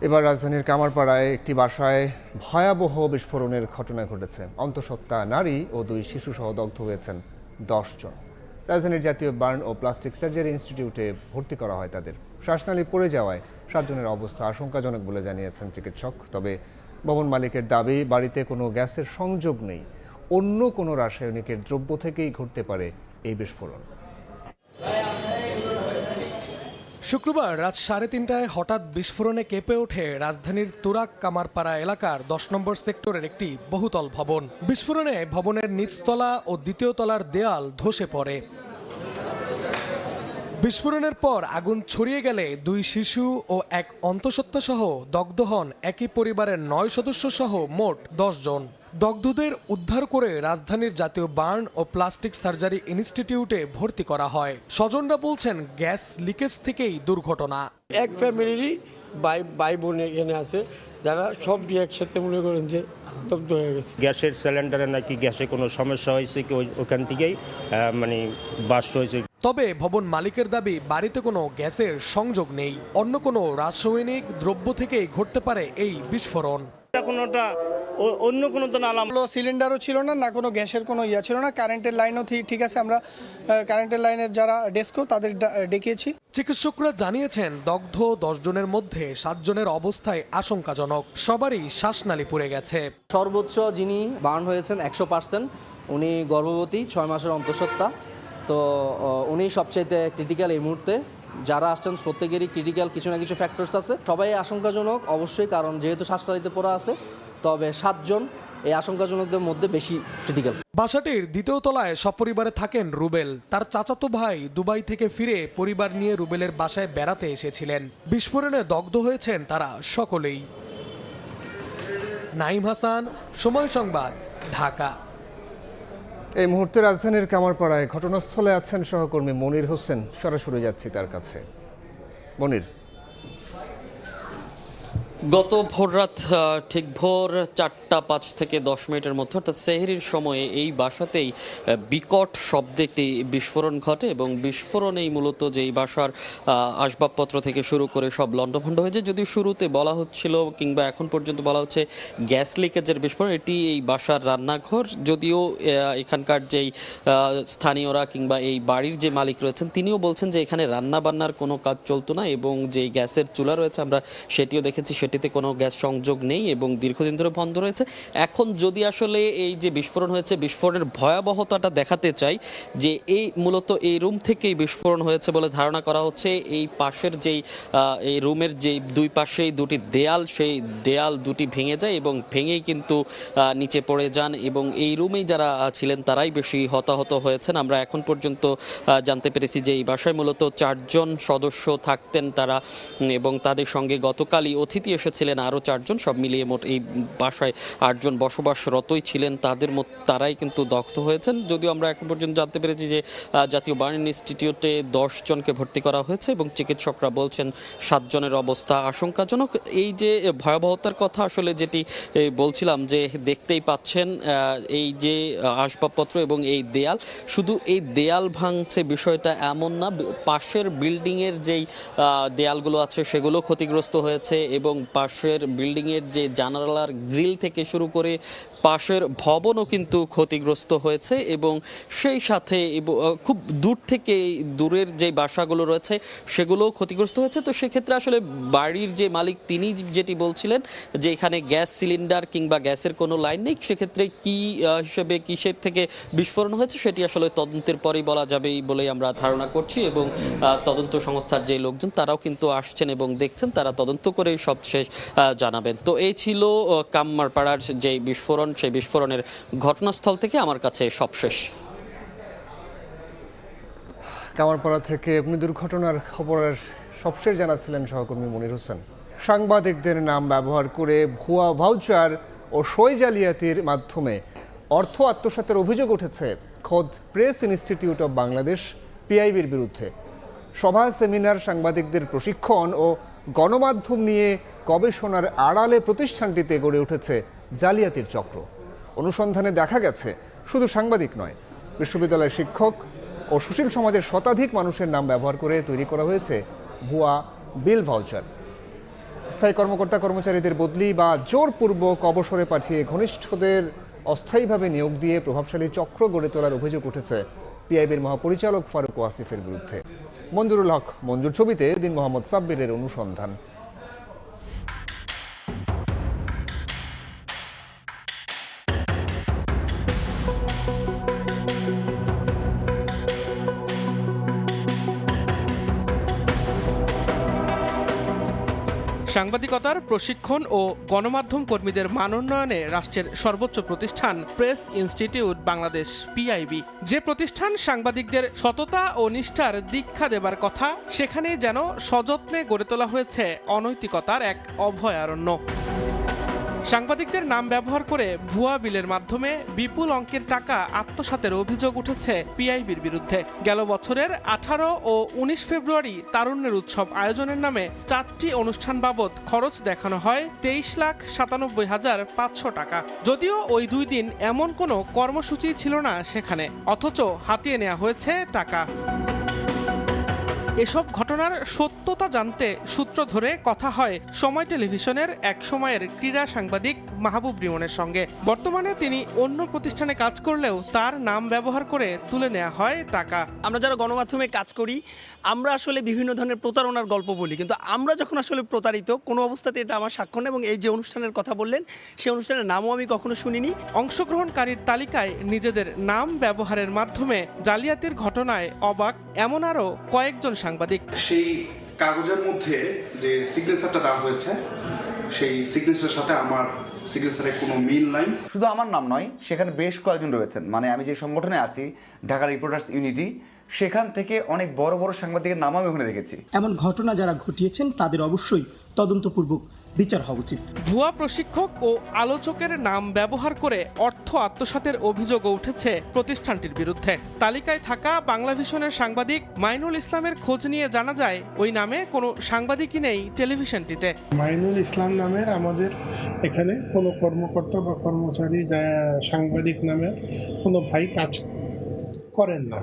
এবার রাজধানীর কামারপাড়ায় একটি বাসায় ভয়াবহ বিস্ফোরণের ঘটনা ঘটেছে। অন্তঃসত্ত্বা নারী ও 2 শিশুসহ দগ্ধ হয়েছেন 10 জন। রাজধানীর জাতীয় বার্ন ও প্লাস্টিক সার্জারি ইনস্টিটিউটে ভর্তি করা হয় তাদের। শ্বাসনালী পড়ে যাওয়ায় 7 জনের অবস্থা আশঙ্কাজনক বলে জানিয়েছেন চিকিৎসক। তবে ভবন মালিকের দাবি, বাড়িতে কোনো গ্যাসের সংযোগ নেই। অন্য কোনো রাসায়নিকের দ্রব্য থেকেই ঘটতে পারে এই বিস্ফোরণ। শুক্রবার রাত 3:30টায় হঠাৎ বিস্ফোরণে কেঁপে ওঠে রাজধানীর তুরাগ কামারপাড়া এলাকার 10 নম্বর সেক্টরের একটি বহুতল ভবন। বিস্ফোরণে ভবনের নিচতলা ও দ্বিতীয় তলার দেয়াল ধসে পড়ে। বিস্ফোরণের পর আগুন ছড়িয়ে গেলে 2 শিশু ও 1 অন্তঃসত্ত্বা সহ দগ্ধ হন একই পরিবারের 9 সদস্য সহ মোট 10 জন। দগ্ধদের উদ্ধার করে রাজধানীর জাতীয় বার্ন ও প্লাস্টিক সার্জারি ইনস্টিটিউটে ভর্তি করা হয়। স্বজনরা বলছেন গ্যাস লিকেজ থেকেই দুর্ঘটনা। এক ফ্যামিলিরই ভাই বোন এখানে আছে, যারা সব একসাথে মনে করেন যে দগ্ধ হয়ে গেছে। গ্যাসের সিলিন্ডারে নাকি গ্যাসে কোনো সমস্যা হয়েছে কি ওখান থেকেই বাস্ট হয়েছে। তবে ভবন মালিকের দাবি, বাড়িতে কোনো গ্যাসের সংযোগ নেই। অন্য কোনো রাসায়নিক দ্রব্য থেকেই ঘটতে পারে এই বিস্ফোরণ। অন্য কোনো তো সিলিন্ডারও ছিল না কোনো গ্যাসের কোনো ইয়া ছিল না। কারেন্টের লাইনও ঠিক আছে, আমরা কারেন্টের লাইনের যারা ডেস্কো তাদের ডেকেছি। চিকিৎসকরা জানিয়েছেন দগ্ধ 10 জনের মধ্যে 7 জনের অবস্থায় আশঙ্কাজনক। সবারই শ্বাসনালী পুড়ে গেছে। সর্বোচ্চ যিনি বার্ন হয়েছেন 100%, উনি গর্ভবতী, 6 মাসের অন্তঃসত্ত্বা। তো উনি সবচাইতে ক্রিটিক্যাল এই মুহূর্তে। যারা আসছেন প্রত্যেকেরই ক্রিটিক্যাল কিছু না কিছু ফ্যাক্টরস আছে। সবাই আশঙ্কাজনক অবশ্যই, কারণ যেহেতু শ্বাসনালীতে পড়া আছে। তবে 7 জন এই আশঙ্কাজনকদের মধ্যে বেশি ক্রিটিক্যাল। বাসাটির দ্বিতীয় তলায় সপরিবারে থাকেন রুবেল। তার চাচাতো ভাই দুবাই থেকে ফিরে পরিবার নিয়ে রুবেলের বাসায় বেড়াতে এসেছিলেন। বিস্ফোরণে দগ্ধ হয়েছেন তারা সকলেই। নাইম হাসান, সময় সংবাদ, ঢাকা। এই মুহূর্তে রাজধানীর কামারপাড়ায় ঘটনাস্থলে আছেন সহকর্মী মনির হোসেন। সরাসরি যাচ্ছি তার কাছে। মনির, গত ভোররাত ঠিক ভোর 4:05 থেকে 10 মিনিটের মধ্যে, অর্থাৎ সেহরির সময়ে এই বাসাতেই বিকট শব্দে একটি বিস্ফোরণ ঘটে এবং বিস্ফোরণেই মূলত যে এই বাসার আসবাবপত্র থেকে শুরু করে সব লণ্ডভণ্ড হয়েছে। যদিও শুরুতে বলা হচ্ছিল কিংবা এখন পর্যন্ত বলা হচ্ছে গ্যাস লিকেজের বিস্ফোরণ। এটি এই বাসার রান্নাঘর। যদিও এখানকার যেই স্থানীয়রা কিংবা এই বাড়ির যে মালিক রয়েছেন তিনিও বলছেন যে এখানে রান্না বান্নার কোনো কাজ চলতো না এবং যে গ্যাসের চুলা রয়েছে আমরা সেটিও দেখেছি, সেটিতে কোনো গ্যাস সংযোগ নেই এবং দীর্ঘদিন ধরে বন্ধ রয়েছে। এখন যদি আসলে এই যে বিস্ফোরণ হয়েছে, বিস্ফোরণের ভয়াবহতাটা দেখাতে চাই যে এই মূলত এই রুম থেকেই বিস্ফোরণ হয়েছে বলে ধারণা করা হচ্ছে। এই পাশের যেই এই রুমের যেই 2 পাশেই 2টি দেয়াল, সেই দেয়াল 2টি ভেঙে যায় এবং ভেঙেই কিন্তু নিচে পড়ে যান এবং এই রুমেই যারা ছিলেন তারাই বেশি হতাহত হয়েছেন। আমরা এখন পর্যন্ত জানতে পেরেছি যে এই বাসায় মূলত 4 জন সদস্য থাকতেন তারা এবং তাদের সঙ্গে গতকালই অতিথি এসেছিলেন আরও 4 জন। সব মিলিয়ে মোট এই বাসায় 8 জন বসবাসরতই ছিলেন। তারাই কিন্তু দগ্ধ হয়েছেন। যদিও আমরা এখন পর্যন্ত জানতে পেরেছি যে জাতীয় বার্ন ইনস্টিটিউটে 10 জনকে ভর্তি করা হয়েছে এবং চিকিৎসকরা বলছেন 7 জনের অবস্থা আশঙ্কাজনক। এই যে ভয়াবহতার কথা আসলে যেটি বলছিলাম, যে দেখতেই পাচ্ছেন এই যে আসবাবপত্র এবং এই দেয়াল, শুধু এই দেয়াল ভাঙছে বিষয়টা এমন না, পাশের বিল্ডিংয়ের যেই দেয়ালগুলো আছে সেগুলো ক্ষতিগ্রস্ত হয়েছে এবং পাশের বিল্ডিংয়ের যে জানালার গ্রিল থেকে শুরু করে পাশের ভবনও কিন্তু ক্ষতিগ্রস্ত হয়েছে এবং সেই সাথে খুব দূরের যে বাসাগুলো রয়েছে সেগুলোও ক্ষতিগ্রস্ত হয়েছে। তো সেক্ষেত্রে আসলে বাড়ির যে মালিক তিনি যেটি বলছিলেন যে এখানে গ্যাস সিলিন্ডার কিংবা গ্যাসের কোনো লাইন নেই, সেক্ষেত্রে কি হিসেবে কিসের থেকে বিস্ফোরণ হয়েছে সেটি আসলে তদন্তের পরেই বলা যাবেই বলেই আমরা ধারণা করছি এবং তদন্ত সংস্থার যে লোকজন তারাও কিন্তু আসছেন এবং দেখছেন, তারা তদন্ত করে সবশেষ জানাবেন। তো এই ছিল কাম্মারপাড়ার যে বিস্ফোরণ, সেই বিস্ফোরণের ঘটনাস্থল থেকে আমার কাছে সবশেষ। কামারপাড়া থেকে আপনি দুর্ঘটনার খবরের সবশেষ জানাচ্ছিলেন সহকর্মী মনির হোসেন। সাংবাদিকদের নাম ব্যবহার করে ভুয়া ভাউচার ও সই জালিয়াতির মাধ্যমে অর্থ আত্মসাতের অভিযোগ উঠেছে খোদ প্রেস ইনস্টিটিউট অব বাংলাদেশ পিআইবির বিরুদ্ধে। সভা, সেমিনার, সাংবাদিকদের প্রশিক্ষণ ও গণমাধ্যম নিয়ে গবেষণার আড়ালে প্রতিষ্ঠানটিতে গড়ে উঠেছে জালিয়াতির চক্র। অনুসন্ধানে দেখা গেছে শুধু সাংবাদিক নয়, বিশ্ববিদ্যালয়ের শিক্ষক ও সুশীল সমাজের শতাধিক মানুষের নাম ব্যবহার করে তৈরি করা হয়েছে ভুয়া বিল ভাউচার। স্থায়ী কর্মকর্তা কর্মচারীদের বদলি বা জোরপূর্বক অবসরে পাঠিয়ে ঘনিষ্ঠদের অস্থায়ীভাবে নিয়োগ দিয়ে প্রভাবশালী চক্র গড়ে তোলার অভিযোগ উঠেছে পিআইবির মহাপরিচালক ফারুক ওয়াসিফের বিরুদ্ধে। মঞ্জুরুল হক মঞ্জুর ছবিতে দিন মোহাম্মদ সাব্বিরের অনুসন্ধান। সাংবাদিকতার প্রশিক্ষণ ও গণমাধ্যম কর্মীদের মানোন্নয়নে রাষ্ট্রের সর্বোচ্চ প্রতিষ্ঠান প্রেস ইনস্টিটিউট বাংলাদেশ পিআইবি, যে প্রতিষ্ঠান সাংবাদিকদের সততা ও নিষ্ঠার দীক্ষা দেবার কথা, সেখানেই যেন সযত্নে গড়ে তোলা হয়েছে অনৈতিকতার এক অভয়ারণ্য। সাংবাদিকদের নাম ব্যবহার করে ভুয়া বিলের মাধ্যমে বিপুল অঙ্কের টাকা আত্মসাতের অভিযোগ উঠেছে পিআইবির বিরুদ্ধে। গেল বছরের 18 ও 19 ফেব্রুয়ারি তারুণ্যের উৎসব আয়োজনের নামে 4টি অনুষ্ঠান বাবদ খরচ দেখানো হয় 23,97,500 টাকা। যদিও ওই 2 দিন এমন কোনো কর্মসূচি ছিল না সেখানে, অথচ হাতিয়ে নেওয়া হয়েছে টাকা। এসব ঘটনার সত্যতা জানতে সূত্র ধরে কথা হয় সময় টেলিভিশনের এক সময়ের ক্রীড়া সাংবাদিক মাহবুব রিমনের সঙ্গে। বর্তমানে তিনি অন্য প্রতিষ্ঠানে কাজ করলেও তার নাম ব্যবহার করে তুলে নেওয়া হয় টাকা। আমরা যারা গণমাধ্যমে কাজ করি, আমরা আসলে বিভিন্ন ধরনের প্রতারণার গল্প বলি, কিন্তু আমরা যখন আসলে প্রতারিত, কোনো অবস্থাতে এটা আমার সাক্ষ্য না। এবং এই যে অনুষ্ঠানের কথা বললেন, সেই অনুষ্ঠানের নামও আমি কখনো শুনিনি। অংশগ্রহণকারীর তালিকায় নিজেদের নাম ব্যবহারের মাধ্যমে জালিয়াতির ঘটনায় অবাক এমন আরও কয়েকজন সাংবাদিক। সেই কাগজের মধ্যে যে সিগনেচারটা দেওয়া হয়েছে, সেই সিগনেচারের সাথে আমার সিগনেচারের কোনো মিল নাই। শুধু আমার নাম নয়, সেখানে বেশ কয়েকজন রয়েছেন। মানে আমি যে সংগঠনে আছি, ঢাকা রিপোর্টার্স ইউনিটি, সেখান থেকে অনেক বড় বড় সাংবাদিকের নাম আমি ওখানে দেখেছি। এমন ঘটনা যারা ঘটিয়েছেন তাদের অবশ্যই তদন্তপূর্বক বিচার হওয়া উচিত। ভুয়া প্রশিক্ষক ও আলোচকের নাম ব্যবহার করে অর্থ আত্মসাতের অভিযোগও উঠেছে প্রতিষ্ঠানটির বিরুদ্ধে। তালিকায় থাকা বাংলাভিশনের সাংবাদিক মাইনুল ইসলামের খোঁজ নিয়ে জানা যায় ওই নামে কোনো সাংবাদিকই নেই টেলিভিশনটিতে। মাইনুল ইসলাম নামের আমাদের এখানে কোনো কর্মকর্তা বা কর্মচারী সাংবাদিক নামের কোনো ভাই কাজ করেন না।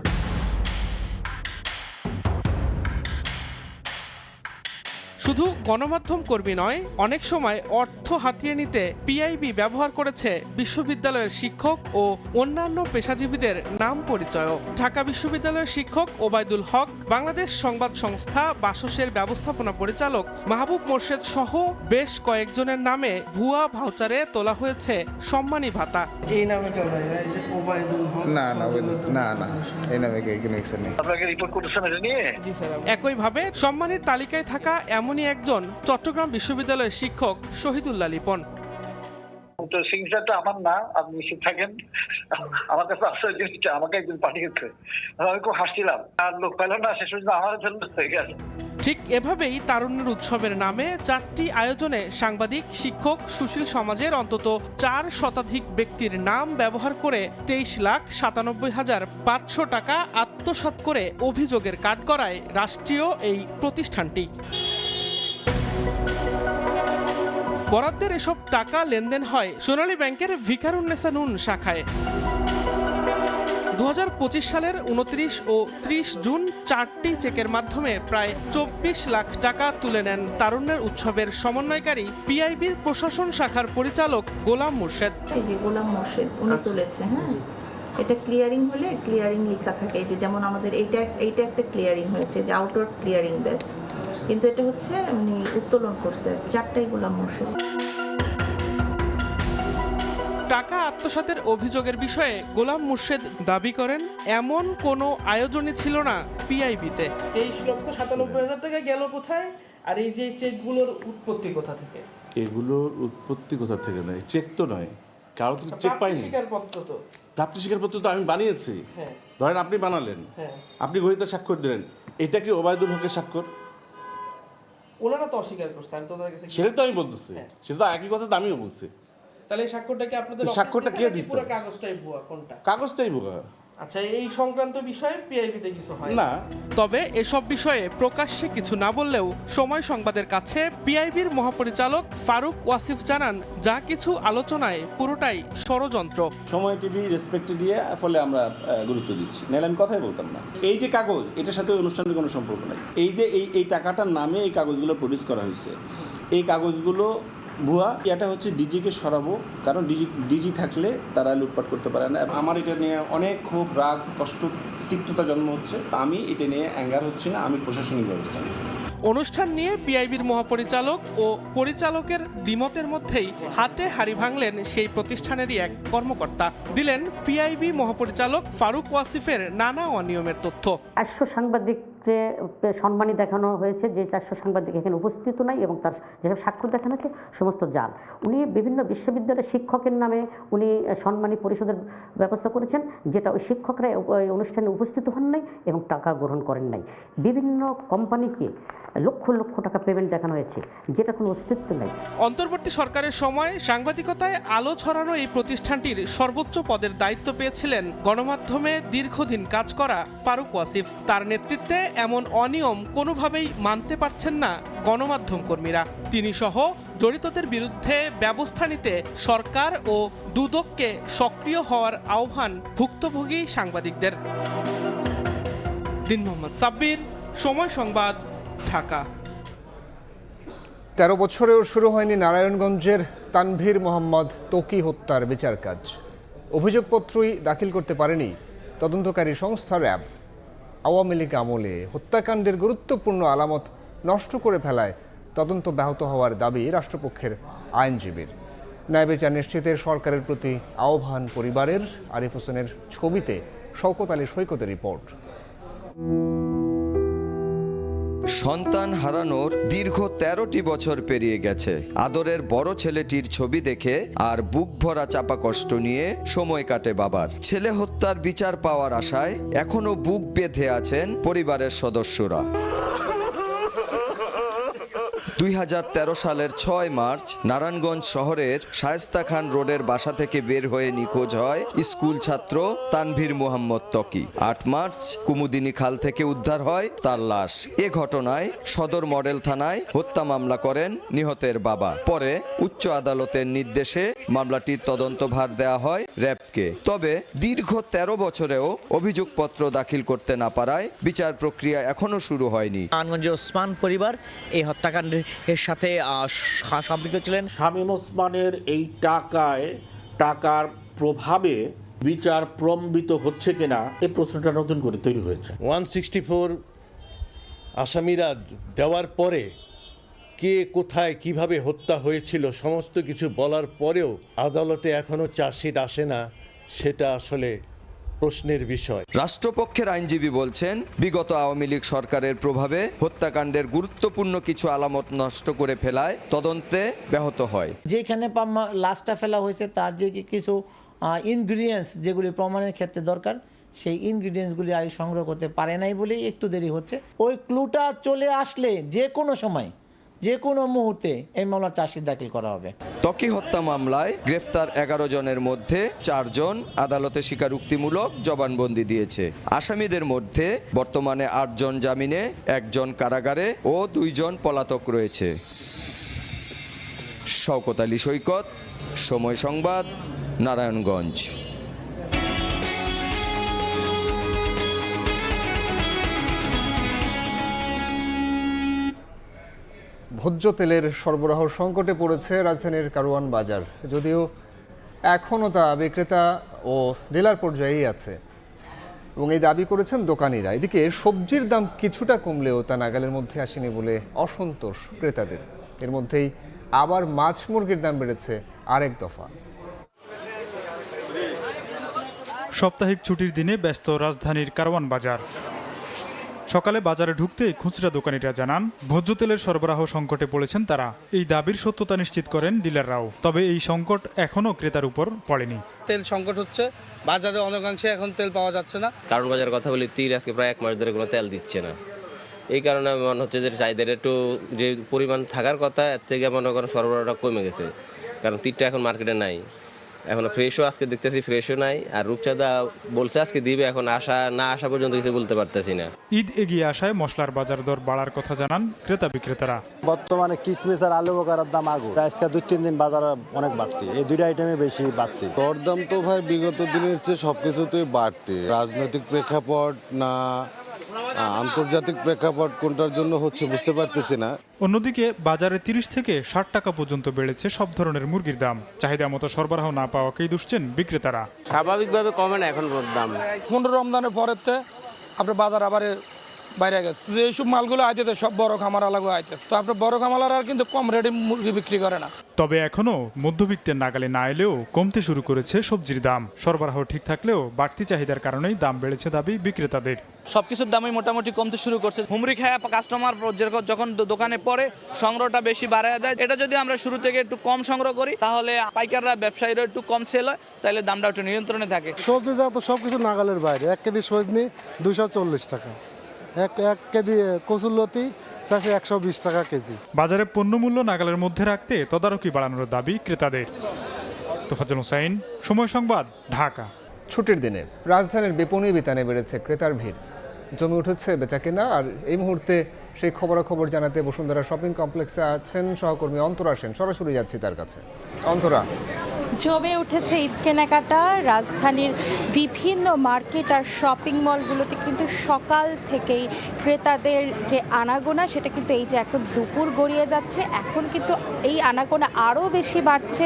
শুধু গণমাধ্যম কর্মী নয়, অনেক সময় অর্থ হাতিয়ে নিতে পিআইবি ব্যবহার করেছে বিশ্ববিদ্যালয়ের শিক্ষক ও অন্যান্য পেশাজীবীদের নাম পরিচয়। ঢাকা বিশ্ববিদ্যালয়ের শিক্ষক ওবায়দুল হক, বাংলাদেশ সংবাদ সংস্থা বাসসের ব্যবস্থাপনা পরিচালক মাহবুব মোর্শেদ সহ বেশ কয়েকজনের নামে ভুয়া ভাউচারে তোলা হয়েছে সম্মানী ভাতা। এই নামে কেউ নাই, এই যে ওবায়দুল হক। না এই নামে কোনো অ্যাকশন নেই। আপনাকে রিপোর্ট করতেছেন এটা নিয়ে? জি স্যার। একইভাবে সম্মানীর তালিকায় থাকা এমনই একজন চট্টগ্রাম বিশ্ববিদ্যালয়ের শিক্ষক শহীদুল্লাহ লিপন। সিগনেচারটা আমার না, আপনি নিশ্চিত থাকেন। আমার কাছে আসলে জিনিসটা আমাকে একজন পাঠিয়েছে, আমি খুব হাসছিলাম। আর লোক পেল না, শেষ পর্যন্ত আমার জন্য হয়ে গেছে। ঠিক এভাবেই তারুণ্যের উৎসবের নামে 4টি আয়োজনে সাংবাদিক, শিক্ষক, সুশীল সমাজের অন্তত 4 শতাধিক ব্যক্তির নাম ব্যবহার করে 23,97,500 টাকা আত্মসাৎ করে অভিযোগের কাঠগড়ায় রাষ্ট্রীয় এই প্রতিষ্ঠানটি। বরাদ্দের এসব টাকা লেনদেন হয় সোনালী ব্যাংকের ভিকারুন্নেসা নুন শাখায়। 2025 সালের 29 ও 30 জুন 4টি চেকের মাধ্যমে প্রায় 24 লাখ টাকা তুলে নেন তারুণ্যের উৎসবের সমন্বয়কারী পিআইবির প্রশাসন শাখার পরিচালক গোলাম মুর্শেদ। এই যে গোলাম মুর্শেদ উনি তুলেছে, হ্যাঁ, এটা ক্লিয়ারিং হলে ক্লিয়ারিং লেখা থাকে, এই যে যেমন আমাদের এইটা একটা ক্লিয়ারিং হয়েছে, যে আউটওয়ার ক্লিয়ারিং ব্যাচ, কিন্তু এটা হচ্ছে উনি উত্তোলন করছে 4টাই গোলাম মুর্শেদ। টাকা আত্মসাতের অভিযোগের বিষয়ে গোলাম মুর্শেদ দাবি করেন এমন কোনো আয়োজনই ছিল না পিআইবিতে। 23,97,000 টাকা গেল কোথায়, আর এই যে চেকগুলোর উৎপত্তি কোথা থেকে? এগুলোর উৎপত্তি কোথা থেকে নয়, চেক তো নয়, কারো তো চেক পাইনি। প্রাপ্তি স্বীকারপত্র তো আমি বানিয়েছি, ধরেন আপনি বানালেন, আপনি গ্রহীতা স্বাক্ষর দিলেন, এটা কি ওবায়দুল হকের স্বাক্ষর? ওনারা তো অস্বীকার করছে, সেটা তো আমি বলতেছি, সেটা তো একই কথা তো আমিও বলছি। তাহলে এই স্বাক্ষরটা কি আপনাদের স্বাক্ষরটা কে দিচ্ছে? পুরো কাগজটাই ভুয়া? কোনটা কাগজটাই ভুয়া? আচ্ছা, এই সংক্রান্ত বিষয়ে পিআইবিতে কিছু হয় না। তবে এসব বিষয়ে প্রকাশ্যে কিছু না বললেও সময় সংবাদের কাছে পিআইবির মহাপরিচালক ফারুক ওয়াসিফ জানান, যা কিছু আলোচনায় পুরোটাই ষড়যন্ত্র। সময় টিভি রেসপেক্ট দিয়ে ফলে আমরা গুরুত্ব দিচ্ছি, নাহলে আমি কথাই বলতাম না। এই যে কাগজ, এটার সাথে অনুষ্ঠানের কোনো সম্পর্ক নাই। এই যে এই টাকাটার নামে এই কাগজগুলো প্রডিউস করা হয়েছে, এই কাগজগুলো ভুয়া। এটা হচ্ছে ডিজিকে সরাবো, কারণ ডিজি থাকলে তারা লুটপাট করতে পারে না। আমার এটা নিয়ে অনেক খুব রাগ, কষ্ট, তিক্ততা জন্ম হচ্ছে। আমি এটা নিয়ে অ্যাঙ্গার হচ্ছে না, আমি প্রশাসনিক ব্যবস্থা নিই। অনুষ্ঠান নিয়ে পিআইবির মহাপরিচালক ও পরিচালকের দ্বিমতের মধ্যেই হাতে হাড়ি ভাঙলেন সেই প্রতিষ্ঠানেরই এক কর্মকর্তা, দিলেন পিআইবি মহাপরিচালক ফারুক ওয়াসিফের নানা অনিয়মের তথ্য। 400 সাংবাদিককে সম্মানী দেখানো হয়েছে, যে 400 সাংবাদিক এখানে উপস্থিত নাই এবং তার যেসব স্বাক্ষর দেখানো হয়েছে সমস্ত জাল। উনি বিভিন্ন বিশ্ববিদ্যালয়ের শিক্ষকের নামে উনি সম্মানী পরিষদের ব্যবস্থা করেছেন, যেটা ওই শিক্ষকরা ওই অনুষ্ঠানে উপস্থিত হন নাই এবং টাকা গ্রহণ করেন নাই। বিভিন্ন কোম্পানিকে লক্ষ লক্ষ টাকা পেমেন্ট দেখানো হয়েছে, যেটা কোনো অস্তিত্ব নেই। অন্তর্বর্তী সরকারের সময় সাংবাদিকতায় আলো ছড়ানো এই প্রতিষ্ঠানটির সর্বোচ্চ পদের দায়িত্ব পেয়েছিলেন গণমাধ্যমে দীর্ঘদিন কাজ করা ফারুক ওয়াসিফ। তার নেতৃত্বে এমন অনিয়ম কোনোভাবেই মানতে পারছেন না গণমাধ্যম কর্মীরা। তিনি সহ জড়িতদের বিরুদ্ধে ব্যবস্থা নিতে সরকার ও দুদককে সক্রিয় হওয়ার আহ্বান ভুক্তভোগী সাংবাদিকদের। দিন মোহাম্মদ সাব্বির, সময় সংবাদ, ঢাকা। 13 বছরেও শুরু হয়নি নারায়ণগঞ্জের তানভীর মোহাম্মদ ত্বকী হত্যার বিচার কাজ। অভিযোগপত্রই দাখিল করতে পারেনি তদন্তকারী সংস্থা র্যাব। আওয়ামী লীগ আমলে হত্যাকাণ্ডের গুরুত্বপূর্ণ আলামত নষ্ট করে ফেলায় তদন্ত ব্যাহত হওয়ার দাবি রাষ্ট্রপক্ষের আইনজীবীর। ন্যায় বিচার নিশ্চিতের সরকারের প্রতি আহ্বান পরিবারের। আরিফ হোসেনের ছবিতে শওকত আলী সৈকতের রিপোর্ট। সন্তান হারানোর দীর্ঘ 13টি বছর পেরিয়ে গেছে। আদরের বড় ছেলেটির ছবি দেখে আর বুক ভরা চাপা কষ্ট নিয়ে সময় কাটে বাবার। ছেলে হত্যার বিচার পাওয়ার আশায় এখনো বুক বেঁধে আছেন পরিবারের সদস্যরা। 2013 সালের 6 মার্চ নারায়ণগঞ্জ শহরের শায়েস্তা খান রোডের বাসা থেকে বের হয়ে নিখোঁজ হয় স্কুল ছাত্র তানভীর মোহাম্মদ ত্বকী। 8 মার্চ কুমুদিনী খাল থেকে উদ্ধার হয় তার লাশ। এ ঘটনায় সদর মডেল থানায় হত্যা মামলা করেন নিহতের বাবা। পরে উচ্চ আদালতের নির্দেশে মামলাটির তদন্তভার দেওয়া হয় র্যাবকে। তবে দীর্ঘ 13 বছরেও অভিযোগপত্র দাখিল করতে না পারায় বিচার প্রক্রিয়া এখনো শুরু হয়নি। নারায়ণগঞ্জের ওসমান পরিবার এই হত্যাকাণ্ডের এর সাথে সম্পৃক্ত ছিলেন। শামীম ওসমানের এই টাকার প্রভাবে বিচার প্রলম্বিত হচ্ছে কিনা এই প্রশ্নটা নতুন করে তৈরি হয়েছে। 164 আসামিরা দেওয়ার পরে কে কোথায় কিভাবে হত্যা হয়েছিল সমস্ত কিছু বলার পরেও আদালতে এখনো চার্জশিট আসে না, সেটা আসলে প্রশ্নের বিষয়। রাষ্ট্রপক্ষের আইনজীবী বলছেন, বিগত আওয়ামী লীগ সরকারের প্রভাবে হত্যাকাণ্ডের গুরুত্বপূর্ণ কিছু আলামত নষ্ট করে ফেলায় তদন্তে ব্যাহত হয়। যেখানে লাশটা ফেলা হয়েছে তার যে কিছু ইনগ্রিডিয়েন্টস যেগুলি প্রমাণের ক্ষেত্রে দরকার, সেই ইনগ্রিডিয়েন্টসগুলি আগে সংগ্রহ করতে পারে নাই বলেই একটু দেরি হচ্ছে। ওই ক্লুটা চলে আসলে যে কোনো সময় যে কোনো মুহূর্তে এই মামলা চার্জশিট দাখিল করা হবে। ত্বকী হত্যা মামলায় গ্রেফতার 11 জনের মধ্যে 4 জন আদালতে স্বীকারোক্তিমূলক জবানবন্দি দিয়েছে। আসামিদের মধ্যে বর্তমানে 8 জন জামিনে, 1 জন কারাগারে ও 2 জন পলাতক রয়েছে। শওকত আলী সৈকত, সময় সংবাদ, নারায়ণগঞ্জ। ভোজ্য তেলের সরবরাহ সংকটে পড়েছে রাজধানীর কারওয়ান বাজার, যদিও এখনও তা বিক্রেতা ও ডিলার পর্যায়েই আছে এবং এই দাবি করেছেন দোকানিরা। এদিকে সবজির দাম কিছুটা কমলেও তা নাগালের মধ্যে আসেনি বলে অসন্তোষ ক্রেতাদের। এর মধ্যেই আবার মাছ মুরগির দাম বেড়েছে আরেক দফা। সাপ্তাহিক ছুটির দিনে ব্যস্ত রাজধানীর কারওয়ান বাজার। সকালে বাজারে ঢুকতে খুচরা দোকানিরা জানান ভোজ্য তেলের সরবরাহ সংকটে পড়েছেন তারা। এই দাবির সত্যতা নিশ্চিত করেন ডিলাররাও। তবে এই সংকট এখনও ক্রেতার উপর পড়েনি। তেল সংকট হচ্ছে, বাজারে অনেকাংশে এখন তেল পাওয়া যাচ্ছে না। কারণ বাজারের কথা বলি, তীর আজকে প্রায় 1 মাস ধরে কোনো তেল দিচ্ছে না। এই কারণে মনে হচ্ছে যে চাহিদার একটু যে পরিমাণ থাকার কথা এর থেকে মনে করেন সরবরাহটা কমে গেছে, কারণ তীরটা এখন মার্কেটে নাই। এখন ফ্রেশও আজকে দেখতেছি ফ্রেশও নাই, আর রূপচাঁদা বলছে আজকে দিবে, এখন না আসা পর্যন্ত কিছু বলতে পারতেছি না। ঈদ এগিয়ে আসায় মশলার বাজার দর বাড়ার কথা জানান ক্রেতা বিক্রেতারা। বর্তমানে কিশমিশ আর আলু বোকারার দাম আগুন, আজকে 2-3 দিন বাজার অনেক বাড়তি, এই দুইটা আইটেমে বেশি বাড়তি। দরদাম তো ভাই বিগত দিনের চেয়ে সবকিছুতেই বাড়তি। রাজনৈতিক প্রেক্ষাপট না আন্তর্জাতিক প্রেক্ষাপট কোনটার জন্য হচ্ছে বুঝতে পারতেছি না। অন্যদিকে বাজারে 30 থেকে 60 টাকা পর্যন্ত বেড়েছে সব ধরনের মুরগির দাম। চাহিদা মতো সরবরাহ না পাওয়াকেই দুষছেন বিক্রেতারা। স্বাভাবিকভাবে কমে না এখন দাম। 15 রমজানের পরের আপনার বাজার আবার বাইরে গেছে, যে এইসব মালগুলো আইতেছে সব বড় খামার আলাদা আইতেছে, তো আপনার বড় খামার আর কিন্তু কম রেটে মুরগি বিক্রি করে না। তবে এখনো মধ্যবিত্তের নাগালে না এলেও কমতে শুরু করেছে সবজির দাম। সরবরাহ ঠিক থাকলেও বাড়তি চাহিদার কারণেই দাম বেড়েছে দাবি বিক্রেতাদের। সবকিছুর দামই মোটামুটি কমতে শুরু করছে। হুমরি খায় কাস্টমার যখন দোকানে পড়ে সংগ্রহটা বেশি বাড়ায় দেয়। এটা যদি আমরা শুরু থেকে একটু কম সংগ্রহ করি তাহলে পাইকাররা ব্যবসায়ীরা একটু কম সেল হয়, তাহলে দামটা একটু নিয়ন্ত্রণে থাকে। সবজি দাম তো সবকিছু নাগালের বাইরে। 1 কেজি সজনি 240 টাকা, এক কেজি কচুরলতি 120 টাকা কেজি। বাজারে পণ্যমূল্য নাগালের মধ্যে রাখতে তদারকি বাড়ানোর দাবি ক্রেতাদের। তোফাজ্জল হোসেন, সময় সংবাদ, ঢাকা। ছুটির দিনে রাজধানীর বিপণী বিতানে বেড়েছে ক্রেতার ভিড়, জমে উঠেছে বেচাকেনা। আর এই মুহূর্তে সেই খবরাখবর জানাতে বসুন্ধরা শপিং কমপ্লেক্সে আছেন সহকর্মী অন্তরা সেন। সরাসরি যাচ্ছি তার কাছে। অন্তরা, জমে উঠেছে ঈদ কেনাকাটা। রাজধানীর বিভিন্ন মার্কেট আর শপিং মলগুলোতে কিন্তু সকাল থেকেই ক্রেতাদের যে আনাগোনা সেটা কিন্তু এই যে এখন দুপুর গড়িয়ে যাচ্ছে, এখন কিন্তু এই আনাগোনা আরও বেশি বাড়ছে।